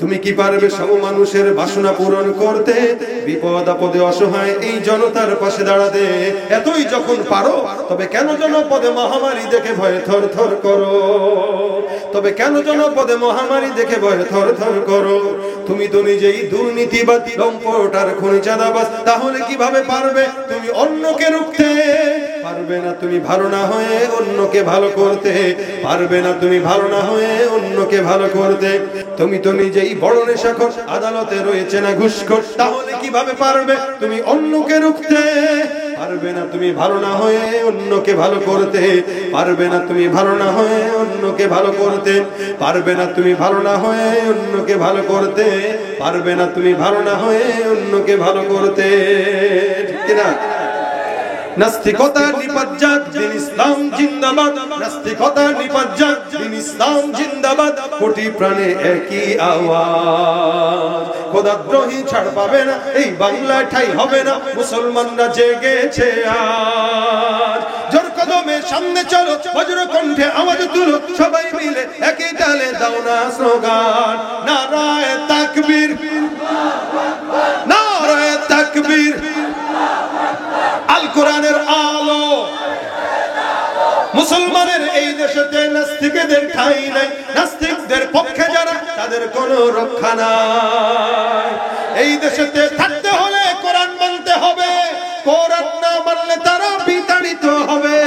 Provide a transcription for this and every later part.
তুমি কি পারবে সব মানুষের বাসনা পূরণ করতে, বিপদ আপদে অসহায় এই জনতার পাশে দাঁড়াতে? এতই যখন পারো, তবে কেন জনপদে মহামারী দেখে ভয়ে থর থর করো? তবে কেন জনপদে মহামারী দেখে ভয়ে থর থর করো? তুমি তো নিজেই দুর্নীতিবাদ, লম্পট আর খুনি চাঁদাবাজ, তাহলে কিভাবে পারবে তুমি অন্যকে রুখতে? পারবে না তুমি ভালো না হয়ে অন্যকে ভালো করতে, পারবে না তুমি ভালো না হয়ে অন্যকে ভালো করতে। তুমি তো নিজেই বড় নেশাখোর, আদালতে রয়েছে না ঘুষখোর, তাহলে কিভাবে পারবে তুমি অন্যকে রুখতে? পারবে না তুমি ভালো না হয়ে অন্যকে ভালো করতে, পারবে না তুমি ভালো না হয়ে অন্যকে ভালো করতে, পারবে না তুমি ভালো না হয়ে অন্যকে ভালো করতে, পারবে না তুমি ভালো না হয়ে অন্যকে ভালো করতে। ঠিক কিনা? নাস্তিকতা নিপাত যাক, দিন ইসলাম জিন্দাবাদ। নাস্তিকতা নিপাত যাক, দিন ইসলাম জিন্দাবাদ। কোটি প্রাণে একই আওয়াজ, খোদাদ্রোহী ছাড় পাবে না, এই বাংলায় ঠাঁই হবে না, মুসলমানরা জেগেছে আজ। জোর কদমে সামনে চলো, বজ্র কণ্ঠে আওয়াজ তুলো, সবাই মিলে একই তালে দাও না স্লোগান, নারায়ে তাকবীর, নারায়ে তাকবীর। আল কোরআনের আলো, মুসলমানের এই দেশেতে নাস্তিকদের ঠাঁই নাই, নাস্তিকদের পক্ষে যারা তাদের কোনো রক্ষা নাই। এই দেশেতে থাকতে হলে কোরআন মানতে হবে, কোরআন না মানলে তারা বিতাড়িত হবে।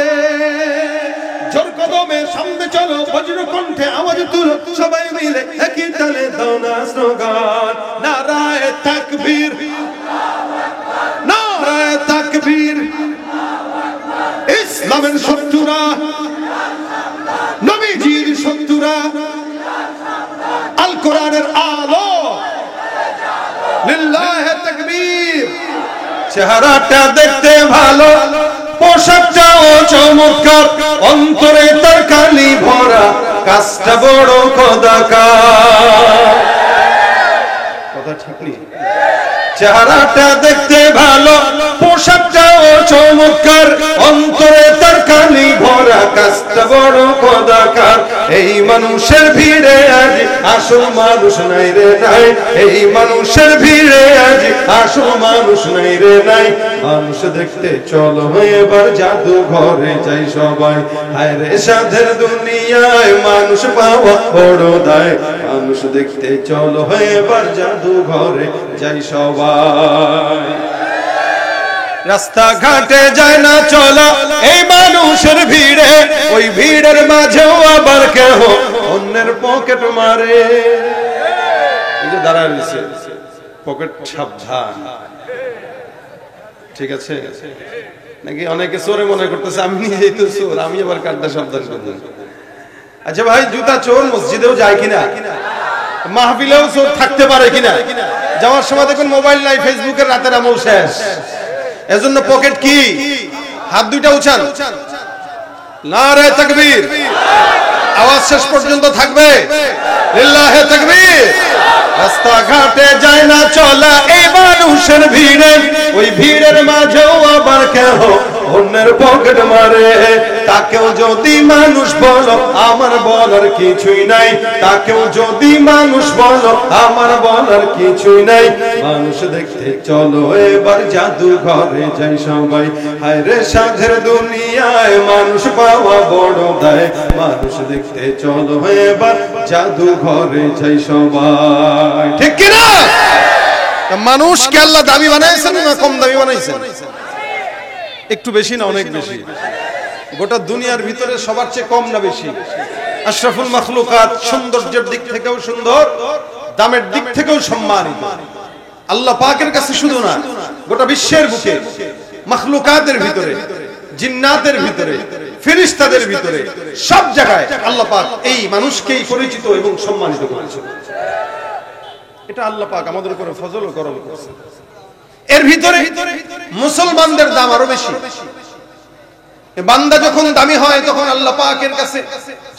জোর কদমে সামনে চলো, বজ্র কণ্ঠে আওয়াজ তুলো, সবাই মিলে একই তালে দাও না স্লোগান, নারায়ে তাকবীর, নারায়ে তাকবীর। ইসলামের শত্রুরা, নবীজির শত্রুরা, আল কোরআনের আলো, লিল্লাহে তাকবীর। চেহারাটা দেখতে ভালো, পোশাকটাও চমৎকার, অন্তরে তার কালি ভরা, কাজটা বড় খোদাকার। কথা ঠিক নেই? চেহারাটা দেখতে ভালো, পোশাকটাও চমৎকার, অন্তরে তার কালি ভরা, কাজটা বড় খোদাকার। এই মানুষের ভিড়ে আজ আসল মানুষ নাই রে নাই, এই মানুষের ভিড়ে আজ আসল মানুষ নাই রে নাই। মানুষ দেখতে চলো এবার জাদু ঘরে যাই সবাই, হায় রে সাধের দুনিয়ায় মানুষ পাওয়া বড় দায়। মানুষ দেখতে চলো এবার জাদু ঘরে যাই সবাই। রাস্তাঘাটে যায় না চলা এই মানুষের ভিড়ে, ওই ভিড়ের মাঝেও আবার কেহ অন্যের পকেট মারে। এই যে দাঁড়ায় রয়েছে, পকেট সাবধান। ঠিক আছে নাকি? অনেকে চোরে মনে করতেছে আমি নিজেই তো চোর, আমি আবার কাটটা সাবধান করতে। আচ্ছা ভাই, জুতা চোর মসজিদেও যায় কিনা, মাহফিলেও চোর থাকতে পারে কিনা? যাওয়ার সময় দেখুন মোবাইল নাই, ফেসবুকের রাতের আমল শেষ। এজন্য পকেট কি? হাত দুইটা উঠান, নারায়ে তাকবীর। আওয়াজ শেষ পর্যন্ত থাকবে, লিল্লাহে তাকবীর। রাস্তাঘাটে যায় না চলা এই মানুষের ভিড়ে, ওই ভিড়ের মাঝেও আবার কেহ অন্যের পকেট মারে। তাকেও যদি মানুষ বলো আমার বলার কিছুই নাই, তাকেও যদি মানুষ বলো আমার বলার কিছুই নাই। মানুষ দেখতে চলো এবার জাদু ঘরে যাই সবাই, হায় রে সাধের দুনিয়ায় মানুষ পাওয়া বড় দায়। মানুষ দেখতে চলো এবার জাদু ঘরে যাই সবাই। ঠিক কিনা? মানুষকে আল্লাহ দামি বানাইছেন না কম দামি বানাইছেন? একটু বেশি না অনেক বেশি? গোটা দুনিয়ার ভিতরে সবার চেয়ে কম না বেশি? আশরাফুল মাখলুকাত, সৌন্দর্যের দিক থেকেও সুন্দর, দামের দিক থেকেও সম্মানিত। আল্লাহ পাকের কাছে শুধু না, গোটা বিশ্বের বুকে মাখলুকাতের ভিতরে, জিন্নাতের ভিতরে, ফেরেশতাদের ভিতরে, সব জায়গায় আল্লাহ পাক এই মানুষকেই পরিচিত এবং সম্মানিত করেছেন। এটা আল্লাহ পাক আমাদের উপরে ফজল ও করম করেছেন। এর ভিতরে মুসলমানদের দাম আরো বেশি। বান্দা যখন দামি হয় তখন আল্লাহ পাকের কাছে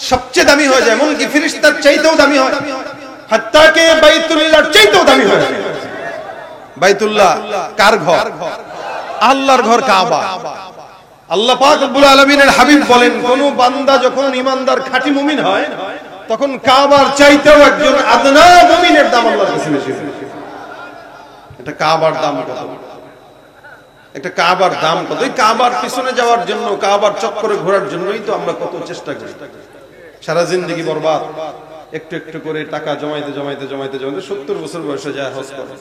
সবচেয়ে দামি হয়ে যায়, এমনকি ফেরেশতার চাইতেও দামি হয়, হাত্তা কে বাইতুল্লাহর চাইতেও দামি হয়। বাইতুল্লাহ কার ঘর? আল্লাহর ঘর, কাবা। আল্লাহ পাক রব্বুল আলামিনের হাবিব বলেন, কোন বান্দা যখন ঈমানদার খাঁটি মুমিন হয় তখন কাবার চাইতেও একজন আদনা মুমিনের দাম আল্লাহর কাছে বেশি। এটা কাবার দাম কত? একটা কাবার দাম কত? এই কাবার পিছনে যাওয়ার জন্য, কাবার চক্করে ঘোরার জন্যই তো আমরা কত চেষ্টা করি, সারা জিন্দেগি বরবাদ। একটু একটু করে টাকা জমাইতে জমাইতে জমাইতে জমাইতে 70 বছর বয়সে যায় হজ করে।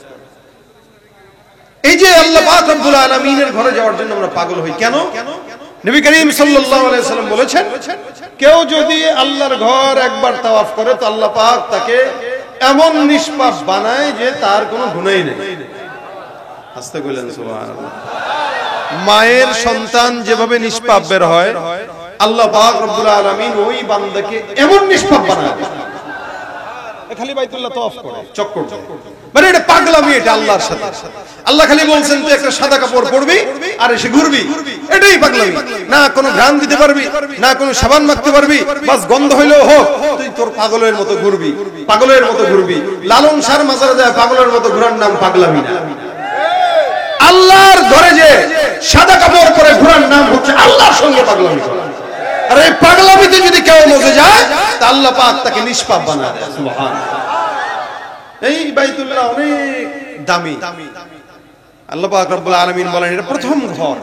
এই যে আল্লাহ পাক রব্বুল আলামিনের ঘরে যাওয়ার জন্য আমরা পাগল হই কেন? নবী করিম সাল্লাল্লাহু আলাইহি ওয়াসাল্লাম বলেছেন, কেউ যদি আল্লাহর ঘর একবার তাওয়াফ করে তো আল্লাহ পাক তাকে এমন নিষ্পাপ বানায় যে তার কোনো গুনাহই নেই। আস্তে বলেন সুবহানাল্লাহ। মায়ের সন্তান যেভাবে নিষ্পাপ বের হয়, আল্লাহ পাক রব্বুল আলামিন ওই বান্দাকে এমন নিষ্পাপ বানায়, খালি বাইতুল্লাহ তাওয়াফ করে চক্কর, মানে এটা পাগলামি, এটা আল্লাহর সাথে। আল্লাহ খালি বলছেন তুই একটা সাদা কাপড় পরবি আর এসে ঘুরবি, এটাই পাগলামি। না কোনো ঘ্রাণ দিতে পারবি, না কোনো সাবান মাখতে পারবি, বাস গন্ধ হইলেও হোক, তুই তোর পাগলের মতো ঘুরবি, পাগলের মতো ঘুরবি। লালন শাহর মাজারে যায় পাগলের মতো ঘোরার নাম পাগলামি না। আল্লাহর ঘরে যে সাদা কাপড় পরে ঘোরার নাম হচ্ছে আল্লাহর সঙ্গে পাগলামি করা। আর এই পাগলামিতে যদি কেউ মজে যায় তা আল্লাহ পাক তাকে নিষ্পাপ বানায় দেয়। সুবহানাল্লাহ। এই বাইতুল্লাহ অনেক দামি। আল্লাহ পাক রব্বুল আলামিন বলেন এটা প্রথম ঘর।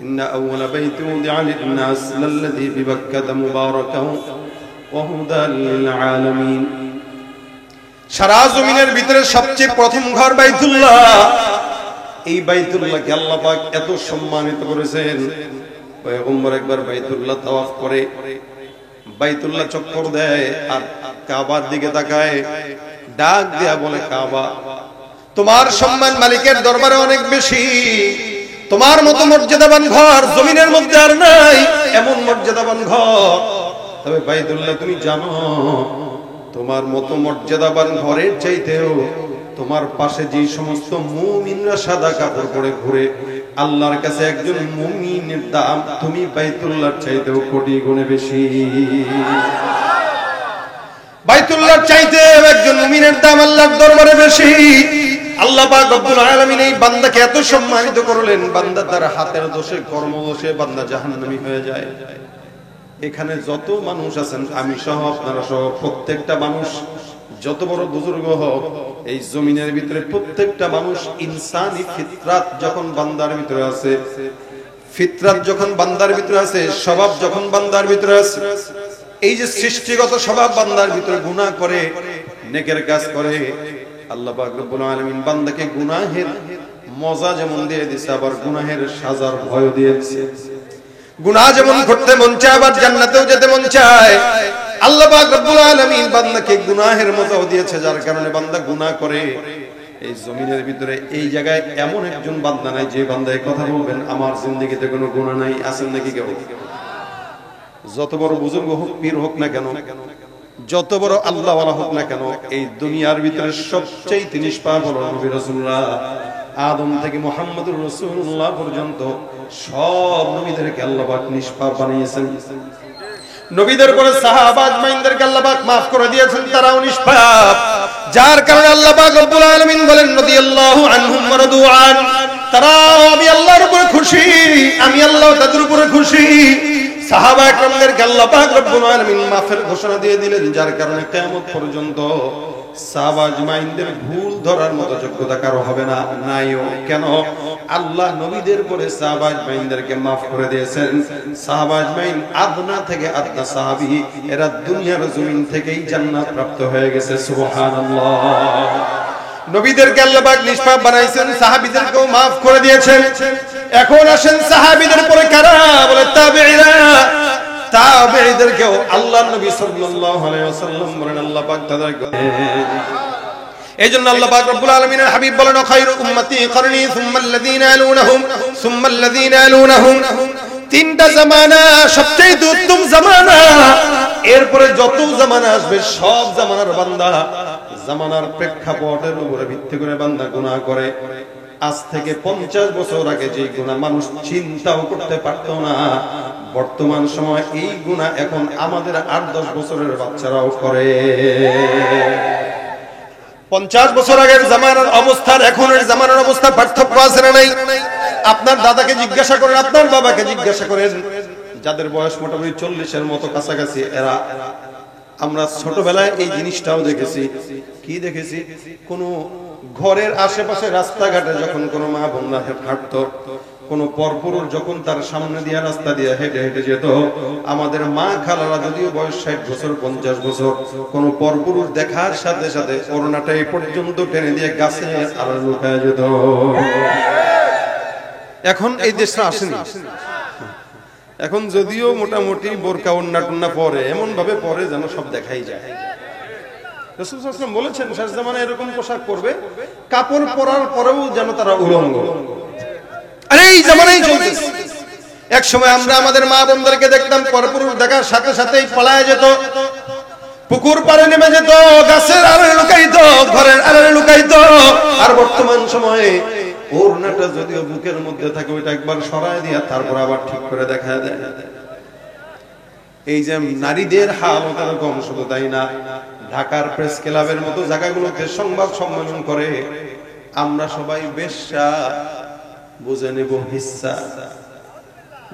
ইন্না আউওয়ালা বাইতি উদিআ লিন-নাস লাল্লাযী বিবাক্কাতা মুবারাকান ওয়া হুদাল লিল আলামিন। সারা জমিনের ভিতরে সবচেয়ে প্রথম ঘর বাইতুল্লাহ। এই বাইতুল্লাহকে আল্লাহ পাক এত সম্মানিত করেছেন, পয়গম্বর একবার বাইতুল্লাহ তাওয়াফ করে, বাইতুল্লাহ চক্কর দেয় আর কাবার দিকে তাকায়, ডাক দেয়া বলে, কাবা তোমার সম্মান মালিকের দরবারে অনেক বেশি, তোমার মতো মর্যাদাবান ঘর জমিনের মধ্যে আর নাই, এমন মর্যাদাবান ঘর। তবে বাইতুল্লাহ তুমি জানো তোমার মতো মর্যাদাবান ঘরের চাইতেও তোমার পাশে যে সমস্ত মুমিনরা সাদা কাপড় পরে ঘুরে, আল্লাহর কাছে একজন মুমিনের দাম তুমি বাইতুল্লাহর চাইতেও কোটি গুণে বেশি। বাইতুল্লাহর চাইতে একজন মুমিনের দাম আল্লাহর দরবারে বেশি। আল্লাহ পাক রব্বুল আলামিন এই বান্দাকে এত সম্মানিত করলেন, বান্দা তার হাতের দোষে, কর্ম দোষে বান্দা জাহান্নামী হয়ে যায়। এখানে যত মানুষ আছেন, আমি সহ আপনারা সহ প্রত্যেকটা মানুষ, যত বড় বুজুর্গ হোক, এই জমিনের ভিতরে প্রত্যেকটা মানুষ ইনসানি ফিতরাত যখন বান্দার ভিতরে আছে, ফিতরাত যখন বান্দার ভিতরে আছে, স্বভাব যখন বান্দার ভিতরে আছে, এই যে সৃষ্টিগত স্বভাব বান্দার ভিতরে গুনাহ করে, নেকের কাজ করে, আল্লাহ পাক রব্বুল আলামিন বান্দাকে গুনাহের মজা যেমন দিয়ে দিয়েছে, আবার গুনাহের সাজার ভয় দিয়েছে। গুনাহ যেমন করতে মন চায়, আবার জান্নাতেও যেতে মন চায়। আল্লাহ পাক রব্বুল আলামিন বান্দাকে গুনাহের মজাও দিয়েছে, যার কারণে বান্দা গুনাহ করে। এই জমিনের ভিতরে এই জায়গায় এমন একজন বান্দা নাই যে বান্দা এই কথা বলবেন আমার জিন্দেগিতে কোনো গুনাহ নাই। আছেন নাকি কেউ? যত বড় বুজুর্গ হোক, পীর হোক না কেন, যত বড় আল্লাহ ওয়ালা হোক না কেন, এই দুনিয়ার ভিতরে সবচেয়ে নিষ্পাপ হলো নবী রাসূলুল্লাহ। আদম থেকে মুহাম্মদুর রাসূলুল্লাহ পর্যন্ত সব নবীদেরকে আল্লাহ পাক নিষ্পাপ বানিয়েছেন। নবীদের পরে সাহাবা আজমাইনদেরকে আল্লাহ পাক maaf করে দিয়েছেন, তারাও নিষ্পাপ। যার কারণে আল্লাহ পাক রব্বুল আলামিন বলেন, রাদিয়াল্লাহু আনহুম ওয়া রাদু আন, তারাও আমি আল্লাহর উপরে খুশি, আমি আল্লাহ তাদের উপরে খুশি। সাহাবা একরামদেরকে আল্লাহ পাক রব্বুল আলামিন মাফের ঘোষণা দিয়ে দিলেন, যার কারণে কিয়ামত পর্যন্ত সাহাবা আজমাইনদের ভুল ধরার মতো যোগ্যতা কারো হবে না, নাইও। কেন? আল্লাহ নবীদের পরে সাহাবা আজমাইনদেরকে maaf করে দিয়েছেন। সাহাবা আজমাইন আদনা থেকে আদনা সাহাবী, এরা দুনিয়ার জমিন থেকেই জান্নাত প্রাপ্ত হয়ে গেছে। সুবহানাল্লাহ। নবীদেরকে আল্লাহ পাক নিষ্পাপ বানাইছেন, সাহাবীদেরকেও maaf করে দিয়েছেন। এখন আসেন সাহাবীদের পরে কারা? বলে তাবেঈরা। তাবেঈদেরকেও আল্লাহর নবী সাল্লাল্লাহু আলাইহি ওয়াসাল্লাম বলেন আল্লাহ পাক তাদেরকে, এইজন্য আল্লাহ পাক রব্বুল আলামিনের হাবিব বলেন, খায়রু উম্মতি করনি সুম্মাল্লাযীনা ইয়ালুনহুম সুম্মাল্লাযীনা ইয়ালুনহুম। তিনটা জামানা সবচেয়ে উত্তম জামানা, এরপরে যত জামানা আসবে সব জামানার বান্দা জামানার প্রেক্ষাপটের উপরে ভিত্তি করে বান্দা গুনাহ করে। আজ থেকে 50 বছর আগে যে গুনাহ মানুষ চিন্তাও করতে পারত না, বর্তমান সময় এই গুনাহ এখন আমাদের 8-10 বছরের বাচ্চারাও করে। 50 বছর আগের জামানার অবস্থার এখনের জামানার অবস্থা পার্থক্য আছে না নাই? আপনার দাদাকে জিজ্ঞাসা করেন, আপনার বাবাকে জিজ্ঞাসা করেন, যাদের বয়স মোটামুটি 40-এর মতো কাছাকাছি, এরা আমরা ছোটবেলায় এই জিনিসটাও দেখেছি। কি দেখেছি? কোন ঘরের আশেপাশে রাস্তাঘাটে যখন কোনো মা বোনরা হাঁটতো, কোন পরপুরুষ যখন তার সামনে দিয়ে রাস্তা দিয়ে হেঁটে হেঁটে যেত, আমাদের মা খালারা যদিও বয়স 60 বছর 50 বছর, কোন পরপুরুষ দেখার সাথে সাথে ওড়নাটা এই পর্যন্ত টেনে দিয়ে গাছে আড়ালে লুকায় যেত। এখন এই দেশটা আসেনি। এখন যদিও মোটামুটি বোরকা ওড়না টুন্না পরে, এমন ভাবে পরে যেন সব দেখাই যায়। রাসূল সাল্লাল্লাহু আলাইহি ওয়াসাল্লাম বলেছেন শেষ জামানায় এরকম পোশাক পরবে, কাপড় পরার পরেও যেন তারা উলঙ্গ। আরে এই জামানায় চলতেছে। এক সময় আমরা আমাদের মা বোনদেরকে দেখতাম পরপুরুষ দেখার সাথে সাথেই পলায় যেত, পুকুর পাড়ে নেমে যেত, গাছের আড়ালে লুকাইতো, ঘরের আড়ালে লুকাইতো। আর বর্তমান সময়ে ওড়নাটা যদিও বুকের মধ্যে থাকে, ওইটা একবার সরায় দিয়া তারপর আবার ঠিক করে দেখা দেয়। এই যে নারীদের হালত এরকম, শুধু তাই না, ঢাকার প্রেস ক্লাবের মতো জায়গাগুলোতে সংবাদ সম্মেলন করে আমরা সবাই বেশ্যা, বুঝে নেব হিস্সা।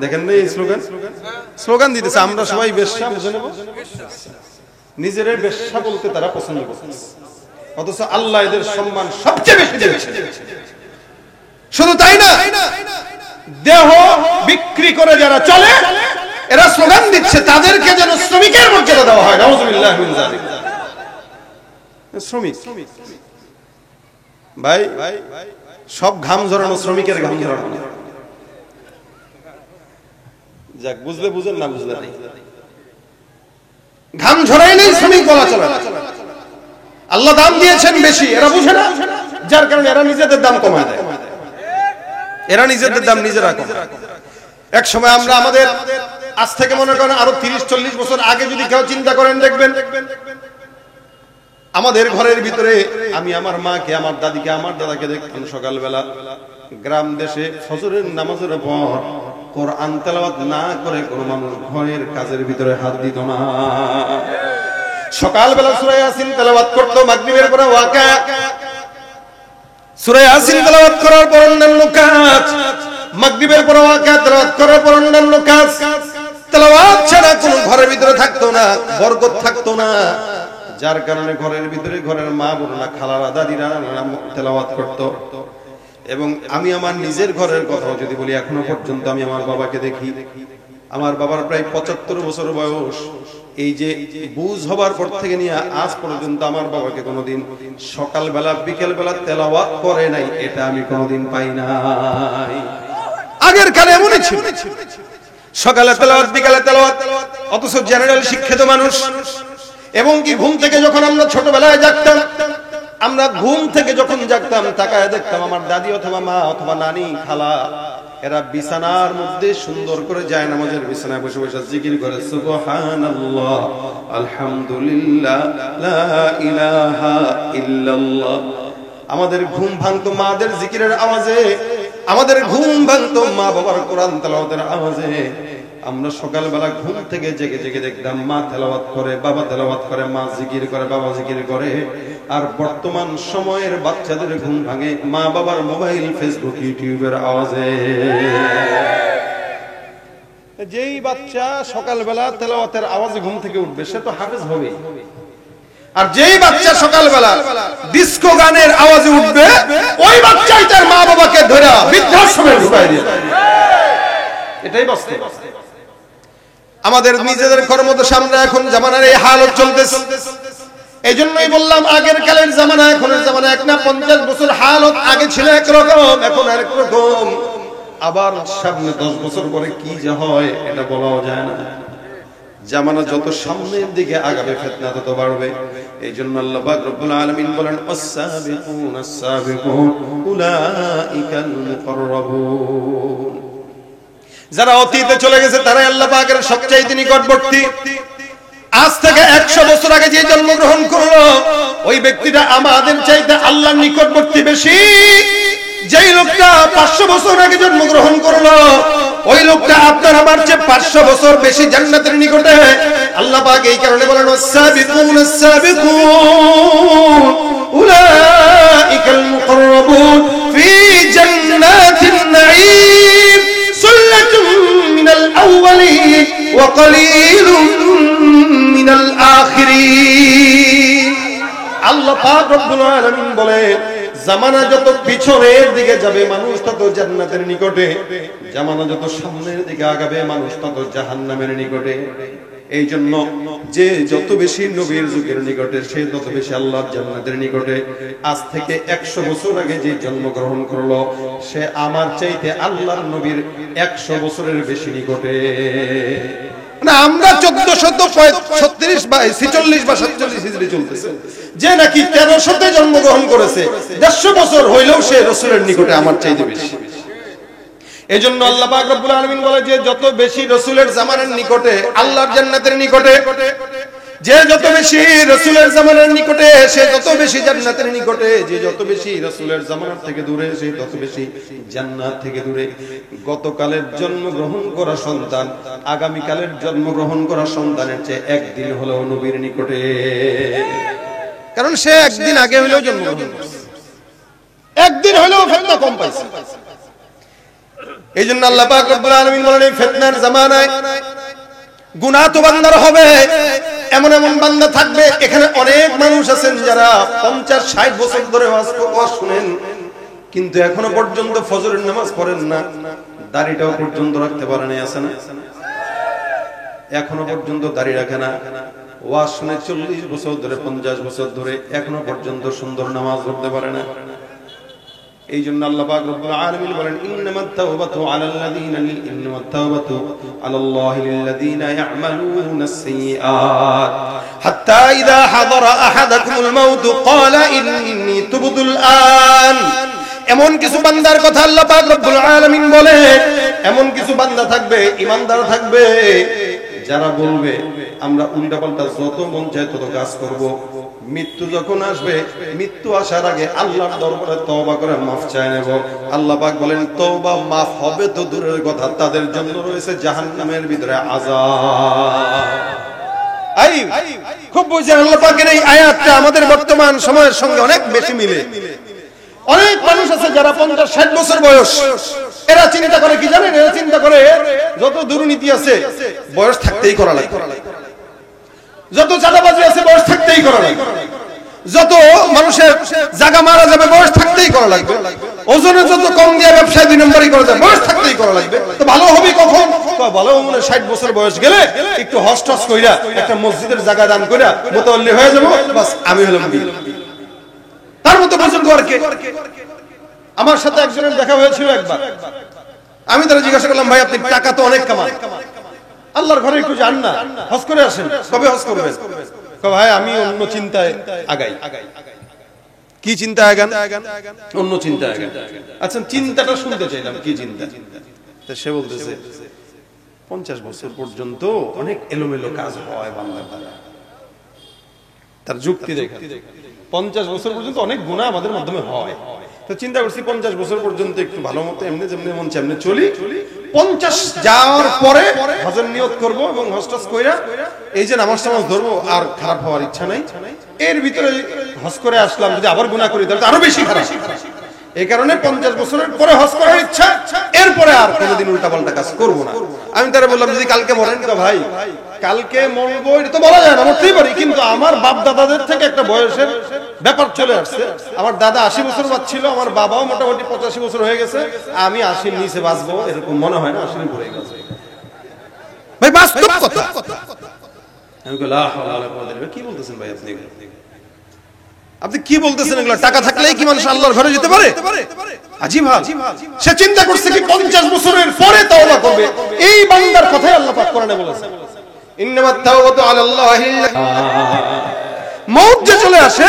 দেখেন না এই স্লোগান দিতেছে, আমরা সবাই বেশ্যা, বুঝে নেব। নিজের বেশ্যা বলতে তারা পছন্দ করতেছে, অথচ আল্লাহ এদের সম্মান সবচেয়ে বেশি দিয়েছে। শুধু তাই না, দেহ বিক্রি করে যারা চলে, এরা স্লোগান দিচ্ছে তাদেরকে যেন শ্রমিকের মর্যাদা দেওয়া হয়। নাউযুবিল্লাহ মিন যালিক। শ্রমিক ভাই, সব ঘাম ঝরানো শ্রমিকের ঘাম ঝরানো। যাক, বুঝলে বুঝেন, না বুঝলে নাই। ঘাম ঝরাইলেই শ্রমিক বলা চলে। আল্লাহ দাম দিয়েছেন বেশি, এরা বুঝে না, যার কারণে এরা নিজেদের দাম কমায় দেয়। এরা নিজেদের দাম নিজেরা কমায়। এক সময় আমরা আমাদের, আজ থেকে মনে করেন আরো 30-40 বছর আগে যদি কেউ চিন্তা করেন, দেখবেন আমাদের ঘরের ভিতরে আমি আমার মাকে, আমার দাদিকে, আমার দাদাকে দেখতাম সকালবেলা গ্রাম দেশে ফজরের নামাজের পর কোরআন তেলাওয়াত না করে কোন মানুষ ঘরের কাজের ভিতরে হাত দিত না। সকালবেলা সূরা ইয়াসিন তেলাওয়াত করত, মাগরিবের পরে ওয়াকিয়া, সূরা ইয়াসিন তেলাওয়াত করার পর অন্যান্য কাজ, মাগরিবের পরে ওয়াকিয়া তেলাওয়াত করার পর অন্যান্য কাজ। তেলাওয়াত ছাড়া কোন ঘরের ভিতরে থাকতো না, বরকত থাকতো না। যার কারণে ঘরের ভিতরে ঘরের মা বোনরা, খালারা, দাদিরা তেলাওয়াত করত। এবং আমি আমার নিজের ঘরের কথাও যদি বলি, এখনো পর্যন্ত আমি আমার বাবাকে দেখি, আমার বাবার প্রায় 75 বছর বয়স। এই যে বুঝ হবার পর থেকে নিয়ে আজ পর্যন্ত আমার বাবাকে কোনোদিন সকালবেলা বিকেলবেলা তেলাওয়াত করে নাই, এটা আমি কোনোদিন পাই নাই। আগের কালে এমনই ছিল, সকালে তেলাওয়াত, বিকেলে তেলাওয়াত, অথচ জেনারেল শিক্ষিত মানুষ। এবং কি ঘুম থেকে যখন আমরা ছোটবেলায় জাগতাম, আমরা ঘুম থেকে যখন জাগতাম তাকায় দেখতাম আমার দাদি অথবা মা অথবা নানি, খালা, এরা বিছানার মধ্যে সুন্দর করে যায় নামাজের বিছানায় বসে বসে জিকির করে, সুবহানাল্লাহ, আলহামদুলিল্লাহ, লা ইলাহা ইল্লাল্লাহ। আমাদের ঘুম ভাঙতো মাদের জিকিরের আওয়াজে, আমাদের ঘুম ভাঙতো মা বাবার কোরআন তেলাওয়াতের আওয়াজে। আমরা সকালবেলা ঘুম থেকে জেগে জেগে দেখতাম মা তেলাওয়াত করে, বাবা তেলাওয়াত করে, মা জিকির করে, বাবা জিকির করে। আর বর্তমান সময়ের বাচ্চাদের ঘুম ভাঙে মা বাবার মোবাইল, ফেসবুক, ইউটিউবের আওয়াজে। যেই বাচ্চা সকালবেলা তেলাওয়াতের আওয়াজে ঘুম থেকে উঠবে সে তো হাফেজ হবে, আর যেই বাচ্চা সকালবেলা ডিস্কো গানের আওয়াজে উঠবে ওই বাচ্চাই তার মা বাবাকে ধরে বৃদ্ধাশ্রমে ঢুকায় দিয়ে। এটাই বাস্তব। আমাদের নিজেদের কর্মদশা, আমরা এখন জামানার এই হালত চলতেছে। এই জন্যই বললাম আগের কালের জামানা এখনের জামানা এক না। 50 বছর হালত আগে ছিল একরকম, এখন আরেক রকম। আবার সামনে 10 বছর পরে কি যে হয় এটা বলাও যায় না। জামানা যত সামনের দিকে আগাবে ফিতনা তত বাড়বে। এই জন্য আল্লাহ পাক রব্বুল আলামিন বলেন, আস-সাবিকুন আস-সাবিকুন উলাইকাল মুকাররাবুন। যারা অতীতে চলে গেছে তারাই আল্লাহ পাকের সবচেয়ে নিকটবর্তী। আজ থেকে 100 বছর আগে যে জন্মগ্রহণ করলো ওই ব্যক্তিটা আমাদের চাইতে আল্লাহর নিকটবর্তী বেশি। যেই লোকটা 500 বছর আগে জন্মগ্রহণ করলো ওই লোকটা আপনার আমার চেয়ে 500 বছর বেশি জান্নাতের নিকটে। আল্লাহ পাক এই কারণে বলেন, আস-সাবিকুন আস-সাবিকুন উলাইকাল মুকাররাবুন ফি জান্নাতিন নাঈম সুল্লাতুম মিনাল আউওয়ালিন ওয়া কলিলুম মিনাল আখিরিন। আল্লাহ পাক রব্বুল আলামিন বলে জামানা যত পিছনের দিকে যাবে মানুষ তত জান্নাতের নিকটে, জামানা যত সামনের দিকে আগাবে মানুষ তত জাহান্নামের নিকটে। এই জন্য যে যত বেশি নবীর যুগের নিকটে সে তত বেশি আল্লাহর জান্নাতের নিকটে। আজ থেকে 100 বছর আগে যে জন্মগ্রহণ করলো সে আমার চাইতে আল্লাহর নবীর 100 বছরের বেশি নিকটে। না আমরা 1436 বা 46 বা 47 হিজরি চলতেছে, যে নাকি 1300 জন্মগ্রহণ করেছে 150 বছর হইলেও সে রাসূলের নিকটে আমার চাইতে বেশি। এজন্য আল্লাহ পাক রব্বুল আলামিন বলে যে যত বেশি রাসূলের জামানার নিকটে আল্লাহর জান্নাতের নিকটে, যে যত বেশি রাসূলের জামানার নিকটে সে তত বেশি জান্নাতের নিকটে, যে যত বেশি রাসূলের জামানার থেকে দূরে সে তত বেশি জান্নাত থেকে দূরে। গতকালের জন্মগ্রহণ করা সন্তান আগামী কালের জন্মগ্রহণ করা সন্তানের চেয়ে একদিন হলেও নবীর নিকটে, কারণ সে একদিন আগে হলেও জন্মগ্রহণ করেছে, একদিন হলেও ফিতনা কম পাইছে। এইজন্য আল্লাহ পাক রব্বুল আলামিন বলেন এই ফিতনার জামানায় গুনাহ তো বান্দার হবে, এমন এমন বান্দা থাকবে। এখানে অনেক মানুষ আছেন যারা 50-60 বছর ধরে ওয়াজ শুনেন কিন্তু এখনো পর্যন্ত ফজরের নামাজ পড়েন না, দাড়িটাও পর্যন্ত রাখতে পারেন, আছে না? এখনো পর্যন্ত দাড়ি রাখে না, ওয়াজ শুনে 40 বছর ধরে 50 বছর ধরে এখনো পর্যন্ত সুন্দর নামাজ পড়তে পারে না। এই জন্য আল্লাহ পাক রব্বুল আলামিন বলেন ইন্নামাত তাওবাতু আলাল্লাহি লিল্লাযীনা ইয়া'মালুনাস সাইয়্যাত হাত্তা ইযা হাদারা আহাদাকুমুল মাউত ক্বালা ইন্নী তুবতুল আন। এমন কিছু বান্দার কথা আল্লাহ পাক রব্বুল আলামিন বলে, এমন কিছু বান্দা থাকবে, ঈমানদার থাকবে যারা বলবে আমরা উল্টাপাল্টা যত মন চায় তত কাজ করব, মৃত্যু যখন আসবে মৃত্যু আসার আগে আল্লাহর দরবারে তওবা করে মাফ চায় নেব। আল্লাহ পাক বলেন তওবা মাফ হবে তো দূরের কথা, তাদের জন্য রয়েছে জাহান্নামের ভিতরে আযাব। খুব বুঝেন আল্লাহ পাকের এই আয়াতটা আমাদের বর্তমান সময়ের সঙ্গে অনেক বেশি মিলে। অনেক মানুষ আছে যারা 50-60 বছর বয়স, এরা চিন্তা করে কি জানেন? এরা চিন্তা করে যত দুর্নীতি আছে বয়স থাকতেই করা লাগবে, যত চাঁদাবাজি আছে বয়স থাকতেই করা লাগবে, যত মানুষের জায়গা মারা যাবে বয়স থাকতেই করা লাগবে, ওজনে যত কম দিয়ে ব্যবসায় 2 নম্বরই করা যাবে বয়স থাকতেই করা লাগবে। তো ভালো হবে কখন? ভালো মনে 60 বছর বয়স গেলে একটু হস কইরা একটা মসজিদের জায়গা দান কইরা মুতাওয়াল্লি হয়ে যাব, বাস আমি হলাম বিল। তার মতো বুজুর্গ আর কে? আমার সাথে একজনের দেখা হয়েছিল একবার, আমি তারা জিজ্ঞাসা করলাম ভাই আপনি টাকা তো অনেক কামান, আল্লাহর ঘরে একটু যান না, হজ করে আসেন, কবে হজ করবেন? ভাই আমি অন্য চিন্তায় আগাই। কি চিন্তায় আগান? অন্য চিন্তায় আগান। আচ্ছা চিন্তাটা শুনতে চাইলাম, কি চিন্তা? সে বলতেছে 50 বছর পর্যন্ত অনেক এলোমেলো কাজ হয় বান্দার দ্বারা। তার যুক্তি দেখেন 50 বছর পর্যন্ত অনেক গুনাহ আমাদের মাধ্যমে হয়, তো চিন্তা করছি 50 বছর পর্যন্ত একটু ভালো মতো এমনি যেমনি মন চায় এমনি চলি, 50 যাওয়ার পরে হজের নিয়ত করব এবং হজটাজ কইরা এই যে নামাজ টামাজ ধরবো আর খারাপ হওয়ার ইচ্ছা নাই। এর ভিতরে হজ করে আসলাম, যদি আবার গুনাহ করি তাহলে আরো বেশি খারাপ। এই কারণে 50 বছরের পরে হজ করার ইচ্ছা, এরপরে আর কোনোদিন উল্টাপাল্টা কাজ করব না। আমি তারা বললাম যদি কালকে মরেন, ভাই কালকে মরবো এটা তো বলা যায় না, মরতেই পারি, কিন্তু আমার বাপ দাদাদের থেকে একটা বয়সের ব্যাপার চলে আসছে। আমার দাদা 80 বছর বাঁচছিল, আমার বাবাও মোটামুটি 85 বছর হয়ে গেছে, আমি 80-র নিচে বাঁচবো এরকম মনে হয় না, 80-র উপরে গেছে ভাই, বাস্তব কথা। আমি বললাম লা হাওলা ওয়ালা কুওয়াতা ইল্লা বিল্লাহ। কি বলতেছেন ভাই আপনি? আপনি কি বলতেছেন এগুলো? টাকা থাকলেই কি মানুষ আল্লাহর ঘরে যেতে পারে? আজীব হাল। সে চিন্তা করছে কি 50 বছরের পরে তওবা করবে। এই বান্দার কথাই আল্লাহ পাক কোরআনে বলেছেন ইন্নামাত তাওবাতু আলাল্লাহি। মউত যে চলে আসে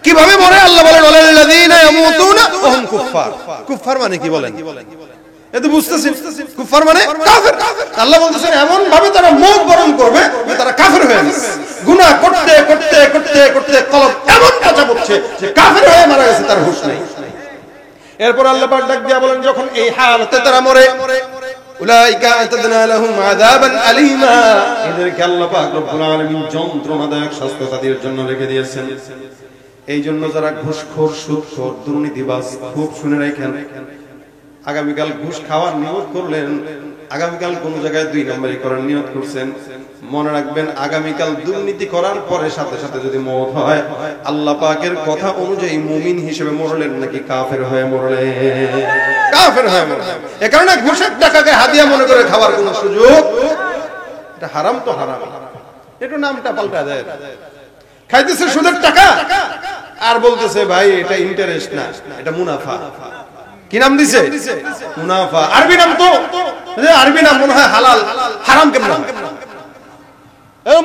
কিভাবে মরে? আল্লাহ বলেন ওয়ালাল্লাযীনা ইয়ামুতুনা ওয়া হুম কুফফার। কুফফার মানে কি বলেন? এত বুঝতেছেন কুফফার মানে কাফের। আল্লাহ বলতেছেন এমন ভাবে তারা মউত বরণ করবে যে তারা কাফের হয়ে গেছে, গুনাহ করতে করতে করতে করতে কলব এমন কাঁচা পড়ছে যে কাফের হয়ে মারা গেছে, তার হুঁশ নাই। এরপর আল্লাহ পাক ডাক দিয়া বলেন যখন এই হালতে তারা মরে উলাইকা আতাদনা লাহুম আযাবান আলীমা, এদেরকে আল্লাহ পাক রব্বুল আলামিন যন্ত্রণাদায়ক শাস্তি তাদের জন্য রেখে দিয়েছেন। এই জন্য যারা ঘুষখোর, সুদখোর, দুর্নীতিবাজ খুব শুনে রাখেন, আগামীকাল ঘুষ খাওয়ার নিয়ত করলেন, আগামীকাল কোন জায়গায় 2 নম্বরই করার নিয়ত করছেন, মনে রাখবেন আগামীকাল দুর্নীতি করার পরে সাথে সাথে যদি মওত হয়, আল্লাহ পাকের কথা অনুযায়ী মুমিন হিসেবে মরলেন নাকি কাফের হয়ে মরলেন? কাফের হয়ে মরলেন। এই কারণে ঘুষের টাকাকে হাদিয়া মনে করে খাওয়ার কোনো সুযোগ, এটা হারাম তো হারাম, একটু নামটা পাল্টা দেয়। খাইতেছে সুদের টাকা আর বলতেছে ভাই এটা ইন্টারেস্ট না, এটা মুনাফা। কি নাম দিছে? মুনাফা। আরবি নাম তো, আরবি নাম মনে হয় হালাল, হারাম কেমন?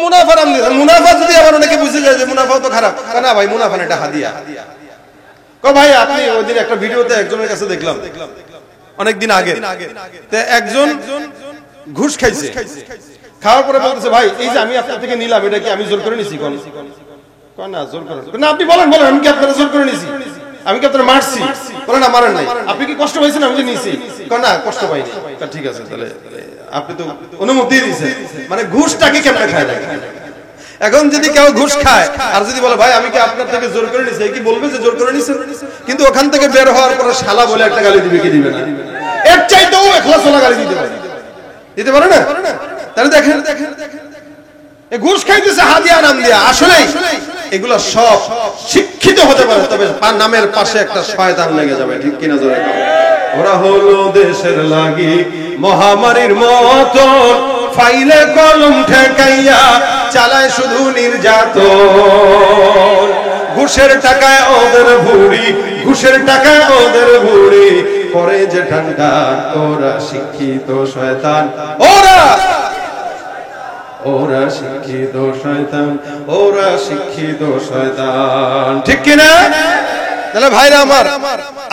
মুনাফা নাম দিয়েছে। মুনাফা যদি আবার অনেকে বুঝে যায় যে মুনাফা তো খারাপ, না ভাই মুনাফা না, এটা হাদিয়া। ভাই আপনি ওই দিন একটা ভিডিওতে একজনের কাছে দেখলাম অনেকদিন আগে, একজন ঘুষ খাইছে, খাওয়ার পরে বলতেছে ভাই এই যে আমি আপনার থেকে নিলাম এটা কি আমি জোর করে নিছি? কোন না জোর করে না, আপনি বলেন বলেন আমি কি আপনারা জোর করে নিছি? আমি কি আপনারা মারছি? বলেন না মারেন নাই। আপনি কি কষ্ট পাইছেন? আমি যে নিছি। না কষ্ট পাইনি। ঠিক আছে তাহলে আপনি তো অনুমতি দিয়েছেন। মানে ঘুষটাকে কেমনে খায় না? এখন যদি কেউ ঘুষ খায় আর যদি বলে ভাই আমি কি আপনার থেকে জোর করে নিছি, কি বলবে যে জোর করে নিছেন? কিন্তু ওখান থেকে বের হওয়ার পরে শালা বলে একটা গালি দিবে, কি দিবে না? এর চাইতেও ইখলাসওয়ালা গালি দিতে পারে, দিতে পারে না? তাহলে দেখেন ঘুষ খাইতেছে হাদিয়া নাম দিয়া। আসলে এগুলো সব শিক্ষিত হতে পারে, তবে নামের পাশে একটা শয়তান লেগে যাবে, ঠিক কিনা জোরে? ওরা হলো দেশের লাগি মহামারীর মতো, ফাইলে কলম ঠেকাইয়া চালায় শুধু নির্যাতন। ঘুষের টাকায় ওদের ভুড়ি, ঘুষের টাকায় ওদের ভুড়ি করে যে ঠান্ডা। ওরা শিক্ষিত শয়তান, ওরা শিক্ষিত শয়তান, ওরা শিক্ষিত শয়তান, ঠিক কিনা? তাহলে ভাইরা আমার,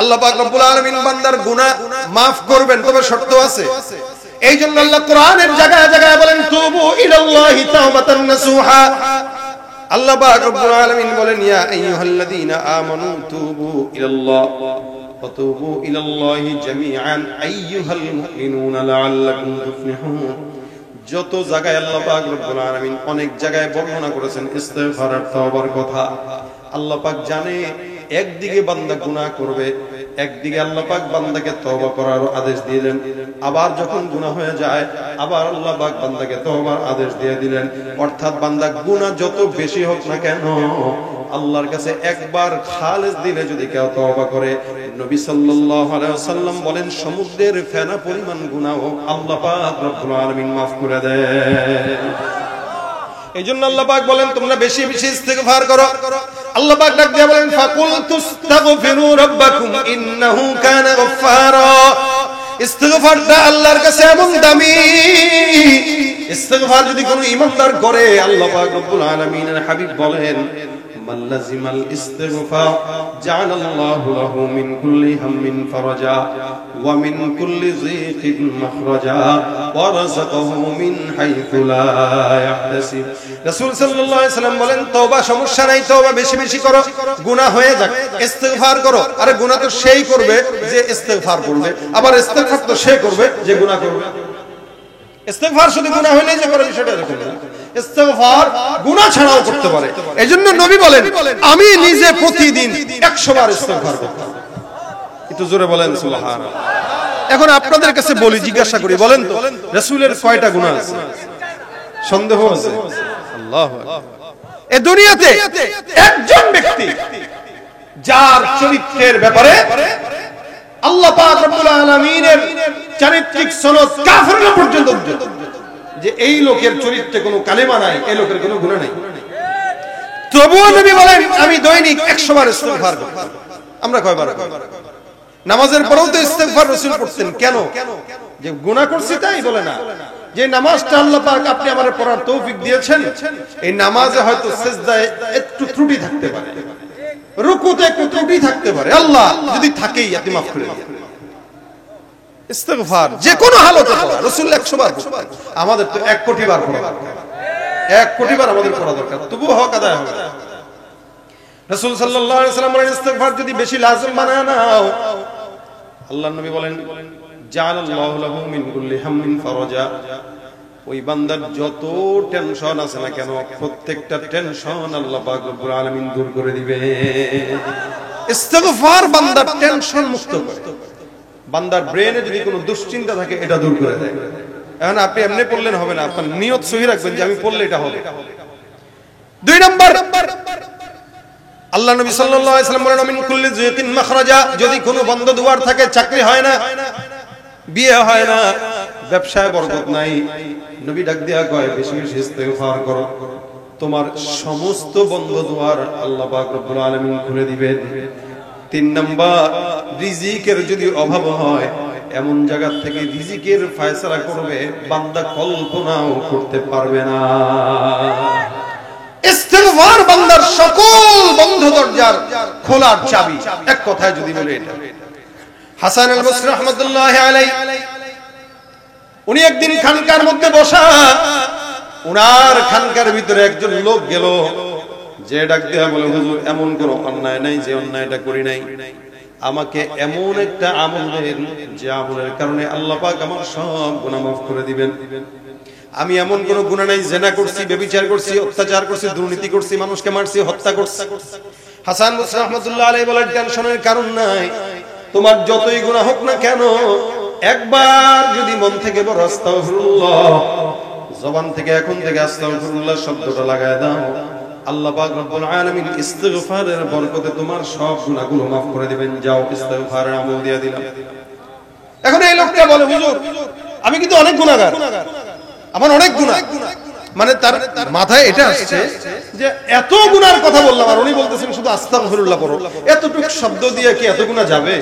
আল্লাহ পাক রব্বুল আলামিন বান্দার গুনাহ maaf করবেন, তবে শর্ত আছে। এই জন্য আল্লাহ কোরআনের জায়গায় জায়গায় বলেন তুবু ইলাল্লাহি তাওবাতান নাসুহা। আল্লাহ পাক রব্বুল আলামিন বলেন ইয়া আইয়ুহাল্লাযীনা আমানু তুবু ইলাল্লাহ ওয়া তুবু ইলাল্লাহি জামিআন আইয়ুহাল মুমিনুনা লাআল্লাকুম তুফলিহুন। যত জায়গায় আল্লাহ পাক রব্বুল আলামিন অনেক জায়গায় বর্ণনা করেছেন ইস্তিগফার আর তওবার কথা। আল্লাহ পাক জানে একদিকে বান্দা গুনাহ করবে, একদিকে আল্লাহ পাক বান্দাকে তওবা করার আদেশ দিলেন, আবার যখন গুনাহ হয়ে যায় আবার আল্লাহ পাক বান্দাকে তওবার আদেশ দিয়ে দিলেন। অর্থাৎ বান্দা গুনাহ যত বেশি হোক না কেন আল্লাহর কাছে একবার খালেস দিলে যদি কেউ তওবা করে, নবী সাল্লাল্লাহু আলাইহি ওয়াসাল্লাম বলেন সমুদ্রের ফেনা পরিমাণ গুনাহ আল্লাহ পাক রব্বুল আলামিন maaf করে দেন। এইজন্য আল্লাহ পাক বলেন তোমরা বেশি বেশি ইস্তিগফার করো। আল্লাহ পাক ডাক দিয়ে বলেন ফাকুল তুস্তাগফিরু রাব্বাকুম ইন্নাহু কানা গফফারা। ইস্তিগফারটা আল্লাহর কাছে এমন দামি, ইস্তিগফার যদি কোনো ঈমানদার করে আল্লাহ পাক রব্বুল আলামিনের হাবিব বলেন মান লাজিমাল ইস্তিগফার জাআলাল্লাহু লাহু মিন কুল্লি হাম্মিন ফারাজা ওয়া মিন কুল্লি যিকিন মাখরাজা ওয়া রাযাকাহু মিন হাইথু লা ইয়াহতাসিব। রাসূল সাল্লাল্লাহু আলাইহি সাল্লাম বলেন তওবা সমস্যা নাই, তওবা বেশি বেশি করো, গুনাহ হয়ে যাক ইস্তিগফার করো। আরে গুনাহ তো সেই করবে যে ইস্তিগফার করবে, আবার ইস্তিগফার তো সে করবে যে গুনাহ করবে। ইস্তিগফার শুধু গুনাহ হইলেই যে করে সেটা এরকম না, ইস্তিগফার গুনাহ ছাড়াও করতে পারে। এইজন্য নবী বলেন আমি নিজে প্রতিদিন 100 বার ইস্তিগফার করি। একটু জোরে বলেন সুবহানাল্লাহ। এখন আপনাদের কাছে বলি, জিজ্ঞাসা করি, বলেন তো রাসূলের কয়টা গুনাহ আছে? সন্দেহ আছে? আল্লাহু আকবার। এই দুনিয়াতে একজন ব্যক্তি যার চরিত্রের ব্যাপারে আল্লাহ পাক রব্বুল আলামিনের চারিত্রিক সনদ কাফেররা পর্যন্ত যে এই লোকের চরিত্রে কোনো কালেমা নাই, এই লোকের কোনো গুনাহ নাই, তবুও নবী বলেন আমি দৈনিক 100 বার ইস্তিগফার করি। আমরা কয়বার? নামাজের পরেও তো ইস্তিগফার রাসূল পড়তেন। কেন? যে গুনাহ করছি তাই বলে না, যে নামাজটা আল্লাহ পাক আপনি আমারে পড়ার তৌফিক দিয়েছেন, এই নামাজে হয়তো সিজদায় একটু ত্রুটি থাকতে পারে, রুকুতে একটু ত্রুটি থাকতে পারে, আল্লাহ যদি থাকেই আপনি মাফ করে দিন। ইস্তিগফার যে কোনো হালতে পড়া রাসূল 100 বার পড়তেন, আমাদের তো 1 কোটি বার পড়া দরকার, 1 কোটি বার আমাদের পড়া দরকার, তবুও হক আদায় হবে না। রাসূল সাল্লাল্লাহু আলাইহি ওয়াসাল্লাম বলেন ইস্তিগফার যদি বেশি লাজিম বানায় নাও, আল্লাহর নবী বলেন জাআলাল্লাহু লাহু মিন কুল্লি হাম্মিন ফারাজা। ওই বান্দার যত টেনশন আছে না কেন প্রত্যেকটা টেনশন আল্লাহ পাক রব্বুল আলামিন দূর করে দিবে। ইস্তিগফার বান্দার টেনশন মুক্ত করে, বান্দার ব্রেনে যদি কোনো দুশ্চিন্তা থাকে এটা দূর করে দেয়। এখন আপনি এমনি পড়লেন হবে না, আপনার নিয়ত সহি রাখবেন যে আমি পড়লে এটা হবে। 2 নাম্বার, আল্লাহ নবী সাল্লাল্লাহু আলাইহি ওয়াসাল্লাম বলেন মিন কুল্লি যুকিন মাখরাজা, যদি কোনো বন্ধ দুয়ার থাকে, চাকরি হয় না, বিয়ে হয় না, ব্যবসায় বরকত নাই, নবী ডাক দিয়া কয় বেশি বেশি ইস্তিগফার করো, তোমার সমস্ত বন্ধ দুয়ার আল্লাহ পাক রব্বুল আলামিন খুলে দিবেন। 3 নাম্বার, রিজিকের যদি অভাব হয়, এমন জায়গা থেকে রিজিকের ফয়সালা করবে বান্দা কল্পনাও করতে পারবে না। ইস্তিগফার বান্দার সকল বন্ধ দরজার খোলার চাবি। এক কথায় যদি বলে এটা, হাসান আল বসরি রাহমাতুল্লাহি আলাইহি উনি একদিন খানকার মধ্যে বসা, উনার খানকার ভিতরে একজন লোক গেল, যে ডাক দিয়া বলে হুজুর এমন কোন অন্যায় নাই যে অন্যায়টা করি নাই, আমাকে এমন একটা আমল দেন যে আমলের কারণে আল্লাহ পাক আমার সব গুনাহ মাফ করে দিবেন। আমি এমন কোন গুনাহ নাই, জেনা করছি, ব্যভিচার করছি, অত্যাচার করছি, দুর্নীতি করছি, মানুষকে মারছি, হত্যা করছি। হাসান বসরি রাহমাতুল্লাহি আলাইহি বলেন টেনশনের কারণ নাই, তোমার যতই গুনাহ হোক না কেন, একবার যদি মন থেকে বড় আস্তাগফিরুল্লাহ, জবান থেকে এখন থেকে আস্তাগফিরুল্লাহ শব্দটা লাগায় দাও, আল্লাহ পাক রব্বুল আলামিন ইস্তিগফারের বরকতে তোমার সব গুনাহগুলো maaf করে দিবেন। যাও ইস্তিগফারের আমল দিয়ে দিলাম। এখন এই লোকটা বলে হুজুর আমি কিন্তু অনেক গুনাহগার, আমার অনেক গুনাহ, মানে তার মাথায় এটা আসছে যে এত গুনার কথা বললাম, আর উনি বলতেছেন শুধু আস্তাগফিরুল্লাহ পড়ো, এতটুকু শব্দ দিয়ে কি এত গুনাহ যাবে?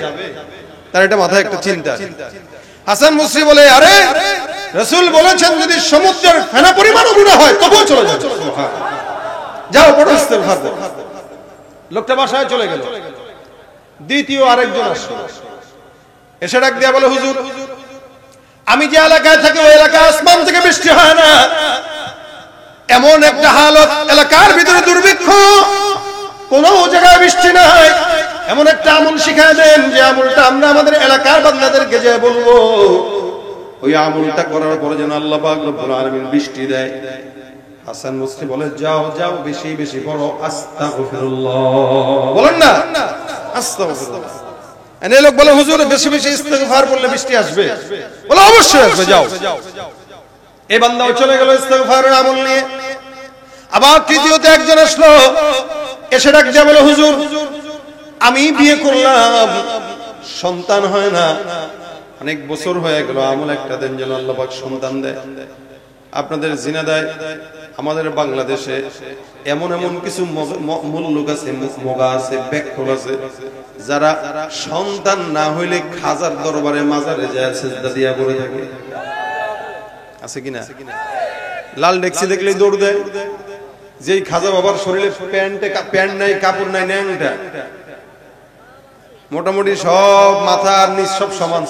তার এটা মাথায় একটা চিন্তা। হাসান বসরি বলে আরে রাসূল বলেছেন যদি সমুদ্রের ফেনা পরিমাণও গুনাহ হয় তবুও চলে যাও, যাও পড়ো ইস্তিগফার করো। লোকটা বাসায় চলে গেল। দ্বিতীয় আরেকজন আসলো, এসে ডাক দিয়া বলে হুজুর আমি যে এলাকায় থাকি ওই এলাকায় আসমান থেকে বৃষ্টি হয় না, এমন একটা হালত, এলাকার ভিতরে দুর্ভিক্ষ, কোনো জায়গায় বৃষ্টি নাই, এমন একটা আমল শিখায় দেন যে আমলটা আমরা আমাদের এলাকার বান্দাদেরকে যে বলবো, ওই আমলটা করার পরে যেন আল্লাহ পাক রব্বুল আলামিন বৃষ্টি দেয়। হাসান বসরি বলে যাও যাও বেশি বেশি পড়ো আস্তাগফিরুল্লাহ, বলেন না আস্তাগফিরুল্লাহ। এই লোক বলে হুজুর বেশি বেশি ইস্তিগফার করলে বৃষ্টি আসবে, বলে অবশ্যই আসবে, যাও। এই বান্দাও চলে গেল ইস্তিগফারের আমল নিয়ে। আবার তৃতীয়তে একজন আসলো, এসে ডাক দিয়া বলে হুজুর আমি বিয়ে করলাম, সন্তান হয় না, অনেক বছর হয়ে গেল, আমল একটা দেন যেন আল্লাহ পাক সন্তান দেয়। আপনাদের জিনাদায় আমাদের বাংলাদেশে এমন এমন কিছু মুল্লুক আছে, মুগা আছে, বেকল আছে, যারা সন্তান না হইলে খাজার দরবারে মাজারে যায় সিজদা দিয়া পড়ে থাকে, আছে কিনা? লাল ডেক্সি দেখলেই দৌড় দেয়। যেই খাজা বাবার শরীরে প্যান্ট নাই, কাপড় নাই, ন্যাংটা, মোটামুটি সব মাথা আর নিচ সব সমান,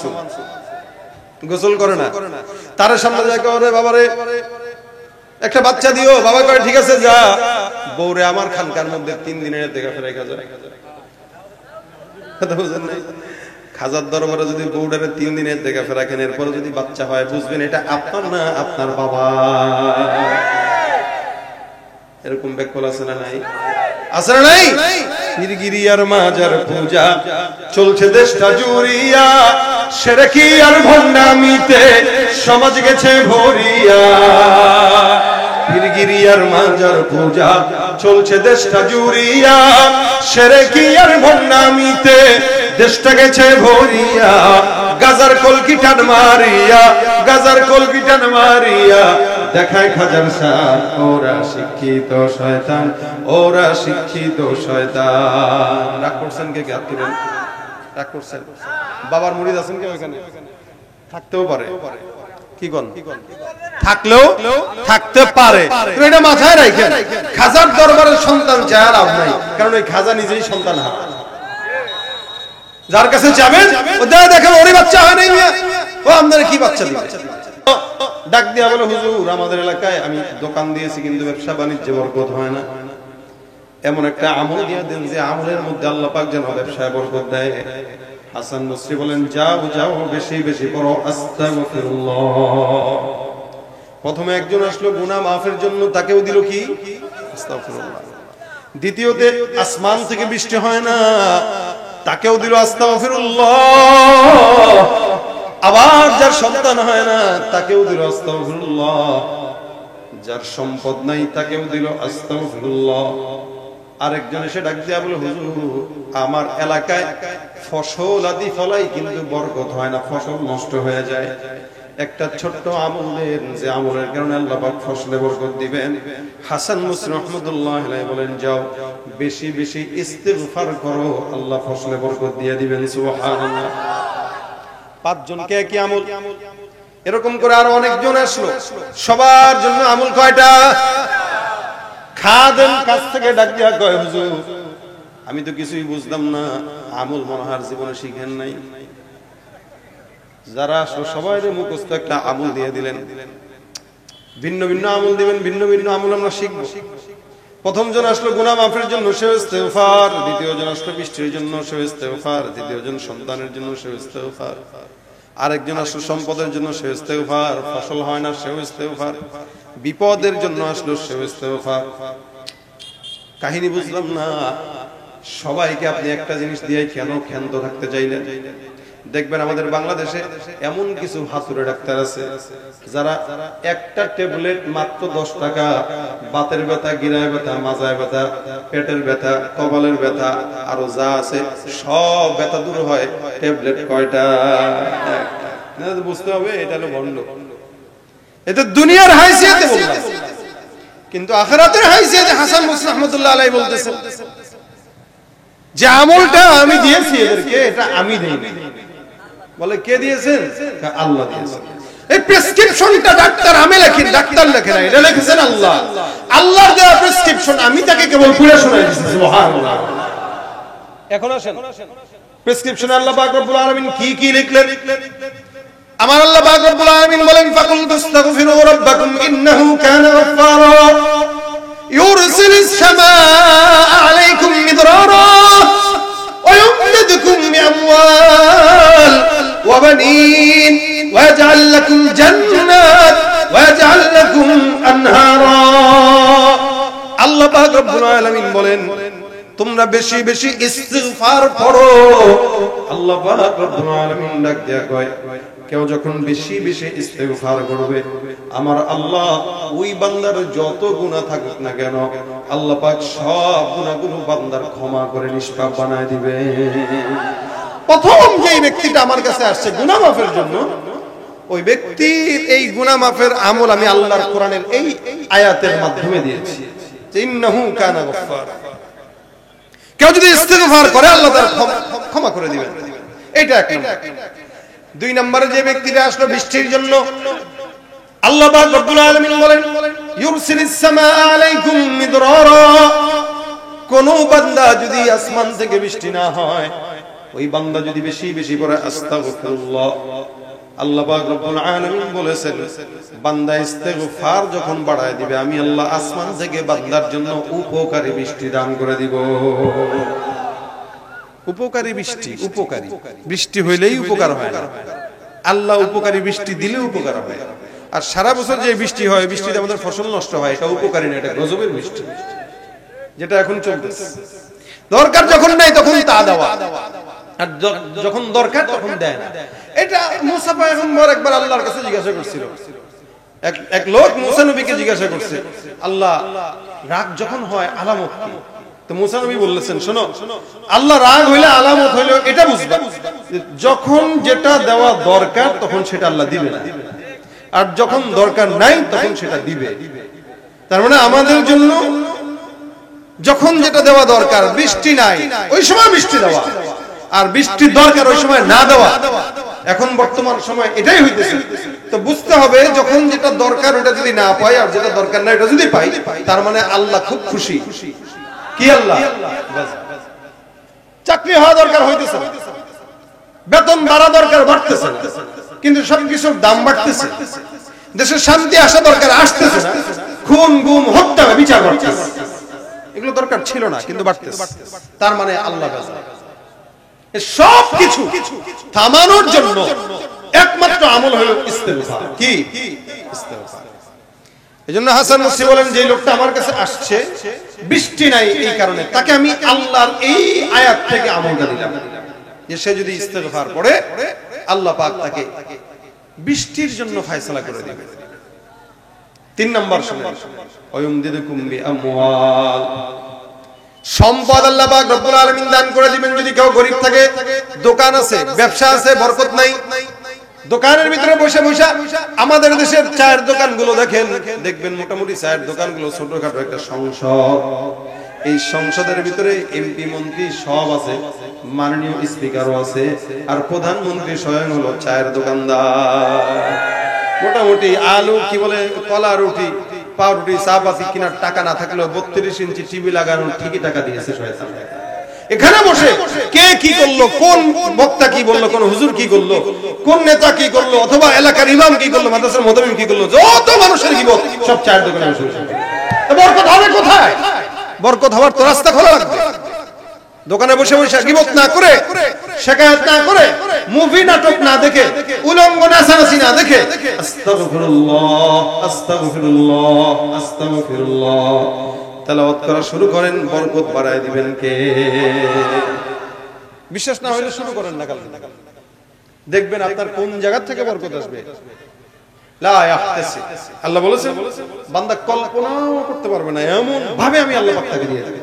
গোসল করে না, তার সামনে যায় করে বাবারে একটা বাচ্চা দিও, বাবা কয় ঠিক আছে যা, বউরে আমার খানকার মধ্যে 3 দিনের দেখা ফেরাই খাজা। কথা বুঝেন নাই? খাজার দরবারে যদি বউটারে 3 দিনের দেখা ফেরা কেন, এরপরে যদি বাচ্চা হয় বুঝবেন এটা আপনার না আপনার বাবা। এরকম বেকল আছে না নাই? আছে না নাই? পীরগিরিয়ার মাজার পূজা চলছে দেশটা জুড়িয়া, শিরকি আর ভণ্ডামিতে সমাজ গেছে ভরিয়া। পীরগিরিয়ার মাজার পূজা চলছে দেশটা জুড়িয়া, শিরকি আর ভণ্ডামিতে দেশটা গেছে ভরিয়া। গাজার কলকিটান মারিয়া, গাজার কলকিটান মারিয়া দেখায় খাজার সাথ, ওরা শিক্ষিত শয়তান, ওরা শিক্ষিত শয়তান। রাগ করছেন কে? কে হাত তুলেন। রাগ করছেন? বাবার মুরিদ আছেন কে ওখানে? থাকতেও পারে, কি কোন? থাকলেও থাকতে পারে। তো এটা মাথায় রাখেন, খাজার দরবারের সন্তান চায় লাভ নাই, কারণ ওই খাজা নিজেই সন্তান হয়। যার কাছে যাবেন ও দেখেন ওরই বাচ্চা হয় নাই, ও আপনারা কি বাচ্চা দিবে? ডাক দিয়া বলে হুজুর আমাদের এলাকায় আমি দোকান দিয়েছি কিন্তু ব্যবসা বাণিজ্যে বরকত হয় না, এমন একটা আমল দিয়া দেন যে আমলের মধ্যে আল্লাহ পাক যেন ব্যবসায় বরকত দেয়। হাসান বসরি বলেন যাও যাও বেশি বেশি পড়ো আস্তাগফিরুল্লাহ। প্রথমে একজন আসলো গুনাহ মাফের জন্য, তাকেও দিল কি আস্তাগফিরুল্লাহ। দ্বিতীয়তে আসমান থেকে বৃষ্টি হয় না, তাকেও দিল আস্তাগফিরুল্লাহ। আবার যার সন্তান হয় না তাকেও দিল আস্তাগফিরুল্লাহ, যার সম্পদ নাই তাকেও দিল আস্তাগফিরুল্লাহ। আরেকজন এসে ডাক দিয়া বলে, হুজুর আমার এলাকায় ফসল আদি ফলাই কিন্তু বরকত হয় না, ফসল নষ্ট হয়ে যায়। একটা ছোট্ট আমল দেন, যে আমলের কারণে আল্লাহ পাক ফসলে বরকত দিবেন। হাসান মুসলিম রাহমাতুল্লাহ আলাইহি বলেন, যাও বেশি বেশি ইস্তিগফার করো, আল্লাহ ফসলে বরকত দিয়ে দিবেন। সুবহানাল্লাহ। পাঁচজনকে কি আমল, এরকম করে আরো অনেকজন আসলো, সবার জন্য আমল কয়টা? খাদেম কাছ থেকে ডাক দিয়া কয়, হুজুর আমি তো কিছুই বুঝলাম না, আমল মনে হয় জীবনে শিখেন নাই। যারা আসলো সবাই মুখস্থ একটা আমল দিয়ে দিলেন। ভিন্ন ভিন্ন আমল দিবেন, ভিন্ন ভিন্ন আমল আমরা শিখবো। প্রথম জন আসলো গুনাহ মাফের জন্য, সে ইস্তেগফার। দ্বিতীয় জন আসলো বৃষ্টির জন্য, সে ইস্তেগফার। তৃতীয় জন সন্তানের জন্য, সে ইস্তেগফার। আরেকজন আসলো সম্পদের জন্য, সে ইস্তেগফার। ফসল হয় না, সে ইস্তেগফার। বিপদের জন্য আসলো, সে ইস্তেগফার। কাহিনী বুঝলাম না, সবাইকে আপনি একটা জিনিস দিয়ে কেন ক্ষান্ত থাকতে চাইলেন? দেখবেন আমাদের বাংলাদেশে এমন কিছু হাতুড়ে ডাক্তার আছে যারা একটা ট্যাবলেট মাত্র 10 টাকা, বাতের ব্যথা, গিরায় ব্যথা, মাজায় ব্যথা, পেটের ব্যথা, কপালের ব্যথা, আরো যা আছে সব ব্যথা দূর হয়। ট্যাবলেট কয়টা? বুঝতে হবে এটা হলো ভণ্ড। এটা দুনিয়ার হাইসিয়াতে বললাম, কিন্তু আখিরাতের হাইসিয়াতে হাসান মুসলিম রাহমাতুল্লাহ আলাইহি বলতেছেন যে আমলটা আমি দিয়েছি এদেরকে, এটা আমি দেইনি। বলে কে দিয়েছেন? আল্লাহ দিয়েছেন। এই প্রেসক্রিপশনটা ডাক্তার আমি লেখি, ডাক্তার লেখে না, এটা লিখেছেন আল্লাহ। আল্লাহর দেওয়া প্রেসক্রিপশন আমি তাকে কেবল পড়ে শোনাই দিয়েছি। সুবহানাল্লাহ। এখন আসেন প্রেসক্রিপশনে আল্লাহ পাক রব্বুল আলামিন কি কি লিখলেন। আমার আল্লাহ পাক রব্বুল আলামিন বলেন, ফাকুল তাস্তাগফিরু রাব্বাকুম ইন্নাহু কানা গাফফারা ইউরসিলিস সামাআ আলাইকুম মিদরারা ওয়া ইউমদিদকুম বিআমওয়াল ওয়া বানিন ওয়া ইয়াজআল লাকুম জান্নাত ওয়া ইয়াজআল লাকুম আনহারা। আল্লাহ পাক রব্বুল আলামিন বলেন, তোমরা বেশি বেশি ইস্তিগফার করো। আল্লাহ পাক রব্বুল আলামিন ডাক দিয়া কয়, কেউ যখন বেশি বেশি ইস্তেগফার করবে, আমার আল্লাহ ওই বান্দার যত গুনাহ থাকুক না কেন, আল্লাহ পাক সব গুনাহগুলো বান্দার ক্ষমা করে নিষ্পাপ বানায় দিবে। প্রথম যে ব্যক্তিটা আমার কাছে আসছে গুনাহ মাফের জন্য, ওই ব্যক্তির এই গুনাহ মাফের আমল আমি আল্লাহর কোরআনের এই আয়াতের মাধ্যমে দিয়েছি, ইন্নাহু কানা গাফফার। কেউ যদি ইস্তেগফার করে আল্লাহ তার ক্ষমা করে দিবেন। এটা এক নম্বর। দুই নম্বরে যে ব্যক্তিটা আসলো বৃষ্টির জন্য, আল্লাহ পাক রব্বুল আলামিন বলেন, ইউরসিলিস সামাআ আলাইকুম মিদরারা। কোন বান্দা যদি আসমান থেকে বৃষ্টি না হয়, ওই বান্দা যদি বেশি বেশি করে আস্তাগফিরুল্লাহ, আল্লাহ পাক রব্বুল আলামিন বলেছেন, বান্দা ইস্তেগফার যখন বাড়ায় দিবে, আমি আল্লাহ আসমান থেকে বান্দার জন্য উপকারী বৃষ্টি দান করে দিব। উপকারী বৃষ্টি, উপকারী বৃষ্টি হইলেই উপকার হয় না, আল্লাহ উপকারী বৃষ্টি দিলে উপকার হয়। আর সারা বছর যে বৃষ্টি হয়, বৃষ্টিতে আমাদের ফসল নষ্ট হয়, এটা উপকারী না, এটা গজবের বৃষ্টি, যেটা এখন চলতেছে। দরকার যখন নাই তখন তা দেওয়া, আর যখন দরকার তখন দেয় না। এটা মুসা পয়গম্বর একবার আল্লাহর কাছে জিজ্ঞাসা করছিল। এক লোক মুসা নবীকে জিজ্ঞাসা করছে, আল্লাহ রাগ যখন হয় আলামত কি? তো মুসা নবী বললেন, শোনো, আল্লাহ রাগ হইলে আলামত হইলো এটা বুঝবা, যখন যেটা দেওয়া দরকার তখন সেটা আল্লাহ দিবে না, আর যখন দরকার নাই তখন সেটা দিবে। তার মানে আমাদের জন্য যখন যেটা দেওয়া দরকার, বৃষ্টি নাই ওই সময় বৃষ্টি দেওয়া, আর বৃষ্টির দরকার ওই সময় না দেওয়া। এখন বর্তমান সময় এটাই হইতেছে। তো বুঝতে হবে, যখন যেটা দরকার ওটা যদি না পাই, আর যেটা দরকার না এটা যদি পাই, তার মানে আল্লাহ খুব খুশি। কি আল্লাহ? চাকরি হওয়া দরকার হইতেছে, বেতন বাড়া দরকার বাড়তেছে না, কিন্তু সবকিছুর দাম বাড়তেছে। দেশের শান্তি আসা দরকার আসতেছে না, খুন গুম হত্যা বিচার বাড়তেছে। এগুলো দরকার ছিল না কিন্তু বাড়তেছে। তার মানে আল্লাহ সব কিছু থামানোর জন্য একমাত্র আমল হলো ইস্তেগফার। কি ইস্তেগফার? এজন্য হাসান বসরি বলেন, যে লোকটা আমার কাছে আসছে বৃষ্টি নাই এই কারণে, তাকে আমি আল্লাহর এই আয়াত থেকে আমলটা দিলাম। যে সে যদি ইস্তেগফার পড়ে আল্লাহ পাক তাকে বৃষ্টির জন্য ফয়সালা করে দিবে। 3 নাম্বার শুনেন, ওয়ায়ুমদিদুকুম বিআমওয়াল, সম্পদ আল্লাহ পাক রব্বুল আলামিন দান করে দিবেন। যদি কেউ গরীব থাকে, দোকান আছে, ব্যবসা আছে, বরকত নাই, দোকানের ভিতরে বসে বসে আমাদের দেশের চায়ের দোকানগুলো দেখবেন মোটামুটি চায়ের দোকানগুলো ছোটখাটো একটা সংসদ, এই সংসদের ভিতরে এমপি মন্ত্রী সব আছে, মাননীয় স্পিকারও আছে, আর প্রধানমন্ত্রী স্বয়ং হলো চায়ের দোকানদার। মোটামুটি আলু কি বলে কলা রুটি পাউরুটি চাপাতি কেনার টাকা না থাকলেও 32 ইঞ্চি টিভি লাগানোর ঠিকই টাকা দিয়েছে শয়তান। এখানে বসে কে কি করলো, কোন বক্তা কি বললো, কোন হুজুর কি করলো, কোন নেতা কি করলো, অথবা এলাকার ইমাম কি করলো, মাদ্রাসার মুতামিম কি করলো, যত মানুষের গীবত সব চায়ের দোকানে বসে বসে। বরকত হবে কোথায়? বরকত হওয়ার তো রাস্তা খোলা লাগবে। দোকানে বসে বসে গীবত না করে, শিকায়াত না করে, মুভি নাটক না দেখে, উলঙ্গ নাচানাচি না দেখে আস্তাগফিরুল্লাহ আস্তাগফিরুল্লাহ আস্তাগফিরুল্লাহ তেলাওয়াত করা শুরু করেন, বরকত বাড়ায় দিবেন কে? বিশ্বাস না হলে শুরু করেন না, কাল দেখবেন আপনার কোন জায়গা থেকে বরকত আসবে। লা ইয়াহতাসি, আল্লাহ বলেছেন বান্দা কল্পনাও করতে পারবে না এমন ভাবে আমি আল্লাহ পাক তাকে দিয়ে দেব,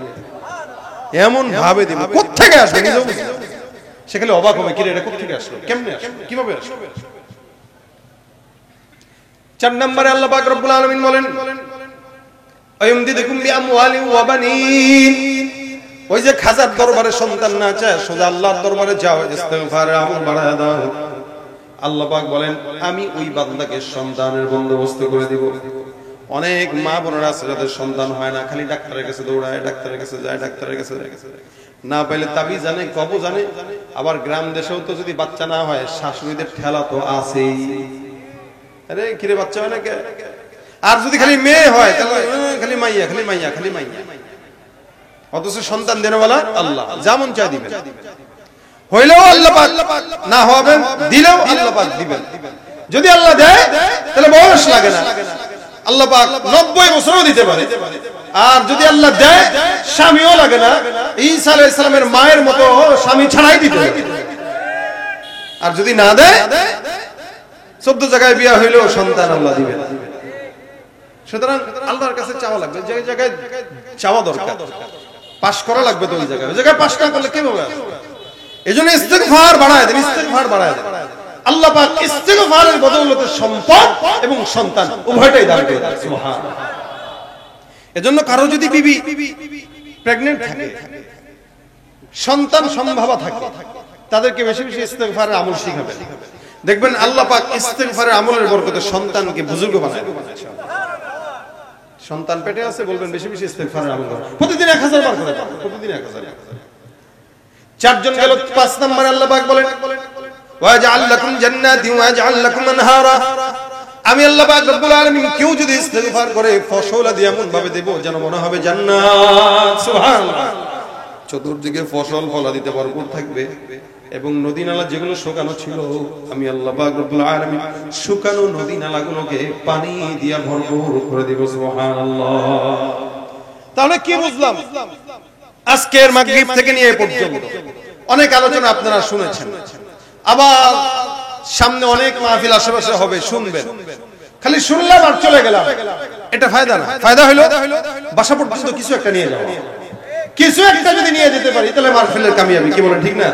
এমন ভাবে দেব। কোথা থেকে আসবে নিজেও বুঝবে, সে খালি অবাক হবে, কি রে এটা কোথা থেকে আসলো, কেমনে আসলো, কিভাবে আসলো। 4 নম্বরে আল্লাহ পাক রব্বুল আলামিন বলেন আয়ুমদিদুকুম বিআমওয়ালিন ওয়া বানিন, ওই যে খাজার দরবারে সন্তান না চায়, সোজা আল্লাহর দরবারে যাও, ইস্তিগফারের আমল বাড়ায় দাও। আল্লাহ পাক বলেন আমি ওই বান্দাকে সন্তানের বন্দোবস্ত করে দিব। অনেক মা বোনেরা আছে যাদের সন্তান হয় না, খালি ডাক্তারের কাছে দৌড়ায়, ডাক্তারের কাছে যায়, ডাক্তারের কাছে না পাইলে তাবিজ জানে, কবর জানে। আবার গ্রাম দেশেও তো যদি বাচ্চা না হয়, শাশুড়িদের ঠেলা তো আছেই, আরে কিরে বাচ্চা হয় না কে। আর যদি খালি মেয়ে হয় তাহলে খালি মাইয়া, খালি মাইয়া, খালি মাইয়া। অথচ সন্তান দেনওয়ালা আল্লাহ, যেমন চাই দিবেন। হইলেও আল্লাহ পাক, না হবেন দিলেও আল্লাহ পাক দিবেন। যদি আল্লাহ দেয় তাহলে বয়স লাগে না, আল্লাহ পাক 90 বছরও দিতে পারে। আর যদি আল্লাহ দেয় স্বামীও লাগে না, ঈসা আলাইহিস সালামের মায়ের মতো স্বামী ছাড়াই দিতে পারে। আর যদি না দেয় 14 জায়গায় বিয়ে হইলেও সন্তান আল্লাহ দিবেন। সুতরাং আল্লাহর কাছে চাওয়া লাগবে, যে জায়গায় চাওয়া দরকার পাস করা লাগবে, তো ওই জায়গায় পাস না করলে কিভাবে আসবে? এজন্য ইস্তিগফার বাড়ায় দেন, ইস্তিগফার বাড়ায় দেন। আল্লাহ পাক ইস্তিগফারের বদৌলতে সম্পদ এবং সন্তান উভয়টাই দান করে দেন। সুবহানাল্লাহ। এজন্য কারো যদি বিবি প্রেগন্যান্ট থাকে, সন্তান সম্ভাবনা থাকে, তাদেরকে বেশি বেশি ইস্তিগফারের আমল শিখাবেন। দেখবেন আল্লাহ পাক ইস্তিগফারের আমলের বরকতে সন্তানকে বুজুর্গ বানায় দেবেন। সন্তান পেটে আছে বলবেন বেশি বেশি ইস্তিগফারের আমল করুন, প্রতিদিন 1000 বার করে পাবেন, প্রতিদিন 1000। 4 জন গেল। 5 নম্বরে আল্লাহ পাক বলেন ওয়াজআল লাকুম জান্নাতি ওয়াজআল লাকুম আনহারা, আমি আল্লাহ পাক রব্বুল আলামিন কেউ যদি ইস্তিগফার করে ফসল দিয়ে এমন ভাবে দেব যেন মনে হবে জান্নাত। সুবহানাল্লাহ। চতুর্দিকে ফসল ফলাদিতে ভরপুর থাকবে, এবং নদী নালা যেগুলো শুকানো ছিল আমি আল্লাহ পাক রব্বুল আলামিন শুকানো নদী নালাগুলোকে পানি দিয়ে ভরপুর করে দেব। সুবহানাল্লাহ। তাহলে কি বুঝলাম? আজকের মাগরিব থেকে নিয়ে পর্যন্ত অনেক আলোচনা আপনারা শুনেছেন, আবার সামনে অনেক মাহফিল আশেপাশে হবে, শুনবেন। খালি শুনলাম আর চলে গেলাম, এটা ফায়দা না। ফায়দা হলো বাসা পর্যন্ত কিছু একটা নিয়ে যাওয়া। কিছু একটা যদি নিয়ে যেতে পারি তাহলে মাহফিলের কামিয়াবি, কি বলেন ঠিক না?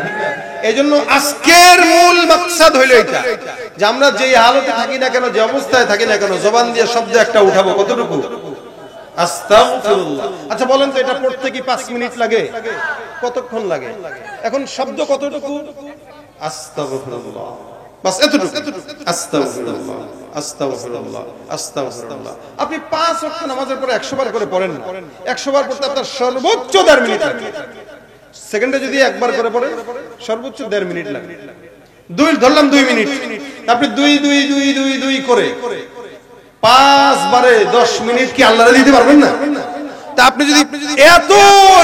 এইজন্য আজকের মূল মাকসাদ হইল এটা, যে আমরা যেই হালতে থাকি না কেন, যে অবস্থায় থাকি না কেন, জবান দিয়ে শব্দ একটা উঠাবো। কতটুকু? আস্তাগফিরুল্লাহ। আচ্ছা বলেন তো, এটা পড়তে কি 5 মিনিট লাগে? কতক্ষণ লাগে? এখন শব্দ কতটুকু? আস্তাগফিরুল্লাহ, বাস এতটুকু। আস্তাগফিরুল্লাহ আস্তাগফিরুল্লাহ আস্তাগফিরুল্লাহ। আপনি 5 ওয়াক্ত নামাজের পরে 100 বার করে পড়েন না, 100 বার পড়তে আপনার সর্বোচ্চ 1.5 মিনিট লাগে। সেকেন্ডে যদি একবার করে পড়েন সর্বোচ্চ 1.5 মিনিট লাগে। ধরলাম 2 মিনিট, আপনি 2 করে 5 বারে 10 মিনিট কি আল্লাহরে দিতে পারবেন না? তা আপনি যদি এত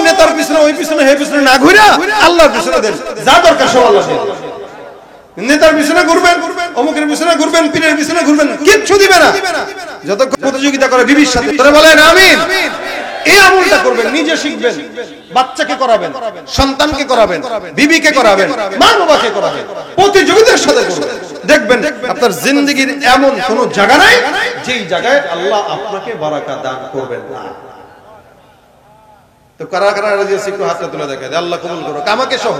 নেতার পিছনে, ওই পিছনে, হে পিছনে না ঘুরে আল্লাহর পিছনে দেন, যা দরকার সব আল্লাহ দেন। নেতার পিছনে ঘুরবেন, অমুকের পিছনে ঘুরবেন, পীরের পিছনে ঘুরবেন, কিচ্ছু দিবে না। যত প্রতিযোগিতা করে বিবির সাথে, তোরা বলেন আমিন। এই আমলটা করবেন, নিজে শিখবেন, বাচ্চাকে করাবেন, সন্তানকে করাবেন, বিবিকে করাবেন, মা বাবাকে করাবেন, প্রতিযোগীদের সাথে করবেন। দেখবেন আপনার জিন্দেগীর এমন কোন জায়গা নাই যেই জায়গায় আল্লাহ আপনাকে বারাকা দান করবেন না। তো কারা কারা রাজি আছে একটু হাতটা তুলে দেখায়, আল্লাহ কবুল করুক আমাকে সহ।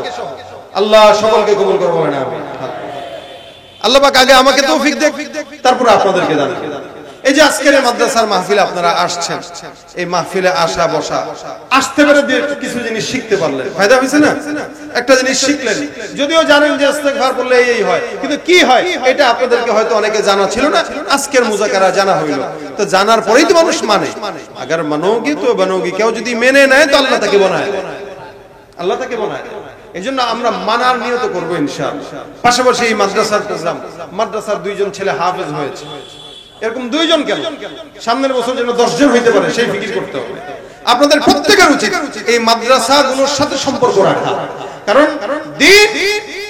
আল্লাহ সকলকে কবুল করবো না আমি। আল্লাহ পাক আগে আমাকে তৌফিক দেখ, তারপর আপনাদেরকে দান। এই যে আজকের মাদ্রাসার মাহফিলে আপনারা আসছেন, এই মাহফিলে আসা বসা, আসতে পেরে কিছু জিনিস শিখতে পারলেন, ফায়দা হয়েছে না? একটা জিনিস শিখলেন, যদিও জানেন যে ইস্তেগফার করলে এই হয়, কিন্তু কি হয় এটা আপনাদেরকে হয়তো অনেকে জানা ছিল না, আজকের মুযাকারা জানা হইল। তো জানার পরেই তো মানুষ মানে, আগার মানোগি তো বানোগি, কেউ যদি মেনে নেয় তো আল্লাহ তাকে বানায়, আল্লাহ তাকে বানায়। এই জন্য আমরা মানার নিয়ত করবো ইনশাআল্লাহ। পাশাপাশি এই মাদ্রাসার প্রোগ্রাম, মাদ্রাসার 2 জন ছেলে হাফেজ হয়েছে, এরকম 2 জন কেন, সামনের বছর যেন 10 জন হইতে পারে সেই ফিকির করতে হবে। আপনাদের প্রত্যেকের উচিত এই মাদ্রাসাগুলোর সাথে সম্পর্ক রাখা, কারণ দিন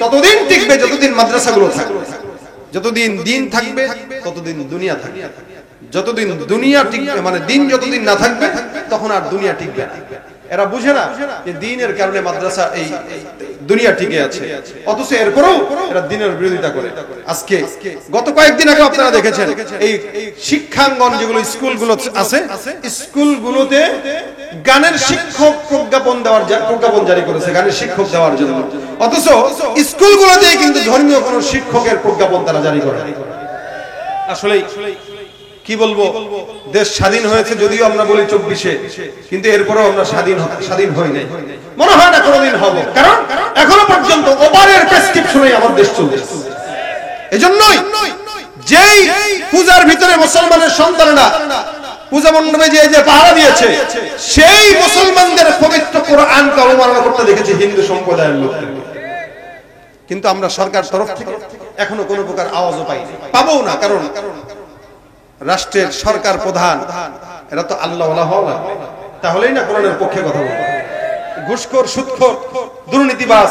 ততদিন টিকবে যতদিন মাদ্রাসাগুলো থাকবে, যতদিন দিন থাকবে ততদিন দুনিয়া থাকবে, যতদিন দুনিয়া টিকবে মানে দিন যতদিন না থাকবে তখন আর দুনিয়া টিকবে না। এরা বুঝে না যে দিনের কারণে মাদ্রাসা এই দুনিয়া টিকে আছে, অথচ এরপরেও এরা দিনের বিরোধিতা করে। আজকে গত কয়েকদিন আগে আপনারা দেখেছেন এই শিক্ষাঙ্গন যেগুলো স্কুলগুলো আছে, স্কুলগুলোতে গানের শিক্ষক প্রজ্ঞাপন জারি করেছে, গানের শিক্ষক দেওয়ার জন্য, অথচ স্কুলগুলোতেই কিন্তু ধর্মীয় কোন শিক্ষকের প্রজ্ঞাপন তারা জারি করে। আসলে কি বলবো, দেশ স্বাধীন হয়েছে যদিও আমরা বলি 24-এ, কিন্তু এরপরেও আমরা স্বাধীন হই নাই, মনে হয় না কোনোদিন হব, কারণ এখনো পর্যন্ত ওপারের প্রেসক্রিপশনে আমার দেশ চলছে। এজন্যই যেই পূজার ভিতরে মুসলমানের সন্তানরা পূজা মণ্ডপে যে পাহারা দিয়েছে, সেই মুসলমানদের পবিত্র কোরআনকে অবমাননা করতে দেখেছি হিন্দু সম্প্রদায়ের লোকদেরকে, কিন্তু আমরা সরকার তরফ থেকে এখনো কোনো প্রকার আওয়াজও পাইনি, পাবও না, কারণ রাষ্ট্রের সরকার প্রধান এরা তো আল্লাহ ওয়ালা হওয়া লাগবে, তাহলেই না কোরআনের পক্ষে কথা বলবে। ঘুষখোর, সুদখোর, দুর্নীতিবাজ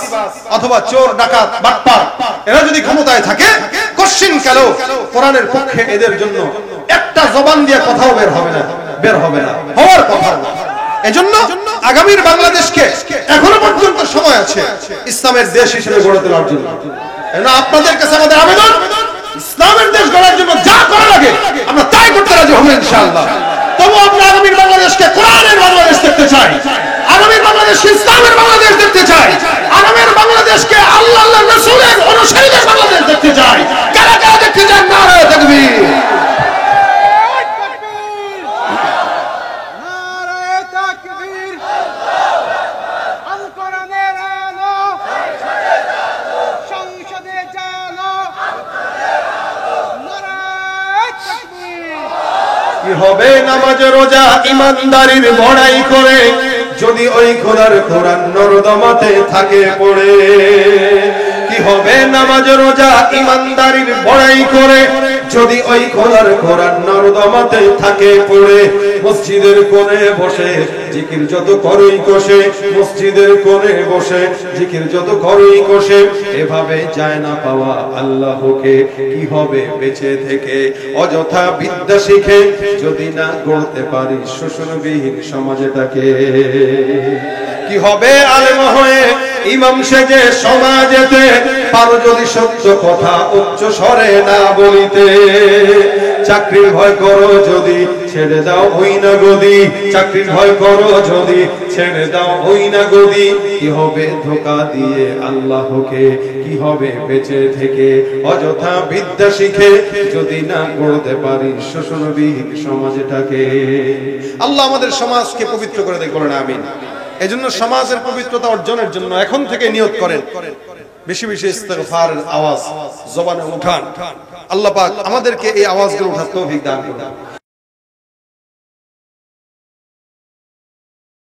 অথবা চোর, ডাকাত, বাটপার এরা যদি ক্ষমতায় থাকে, কোশ্চিন কালো কোরআনের পক্ষে এদের জন্য একটা জবান দিয়ে কথাও বের হবে না, হওয়ার কথা না। এজন্য আগামীর বাংলাদেশকে এখনো পর্যন্ত সময় আছে ইসলামের দেশ হিসেবে গড়ে তোলার জন্য। আপনাদের কাছে আমাদের আবেদন, ইসলামের দেশ গড়ার জন্য যা করা লাগে আমরা তাই করতে রাজি হব ইনশাআল্লাহ। তবু আমরা আগামীর বাংলাদেশকে কোরআনের বাংলাদেশ দেখতে চাই, আগামীর বাংলাদেশকে ইসলামের বাংলাদেশ দেখতে চাই, আগামীর বাংলাদেশকে আল্লাহ রাসূলের অনুসারীদের বাংলাদেশ দেখতে চাই। কারা কারা দেখতে চান? নারে তাকবীর, নারে তাকবীর, আল কোরআনের আলো সংসদে চালো, নারে তাকবীর। কি হবে নামাজ রোজা ইমানদারির বড়াই করে, যদি ওই খোদার কোরআন নরদমাতে থাকে পড়ে। কি হবে নামাজ রোজা ইমানদারির বড়াই করে, যদি ওই খোদার কোরআন নরদমাতে থাকে পড়ে। মসজিদের কোণে বসে জিকির যত করই কষে, মসজিদের কোণে বসে জিকির যত করই কষে, এভাবে যায় না পাওয়া আল্লাহকে। কি হবে বেঁচে থেকে অযথা বিদ্যা শিখে, যদি না গড়তে পারি শোষণবিহীন সমাজটাকে। কি হবে আলেম হয়ে ইমাম সেজে সমাজেতে, পারো যদি সত্য কথা উচ্চ স্বরে না বলিতে। চাকরির ভয় করো যদি ছেড়ে দাও ওই না গদি, চাকরির ভয় করো যদি ছেড়ে দাও ওই না গদি। কি হবে ধোঁকা দিয়ে আল্লাহকে, কি হবে বেঁচে থেকে অযথা বিদ্যা শিখে, যদি না গড়তে পারি শোষণবিহীন সমাজটাকে। আল্লাহ আমাদের সমাজকে পবিত্র করে দেয়, বলেন আমিন। এজন্য সমাজের পবিত্রতা অর্জনের জন্য এখন থেকে নিয়ত করেন, বেশি বেশি ইস্তেগফারের আওয়াজ জবানে উঠান। আল্লাহ পাক আমাদেরকে এই আওয়াজগুলো উঠাতে তৌফিক দান করুন।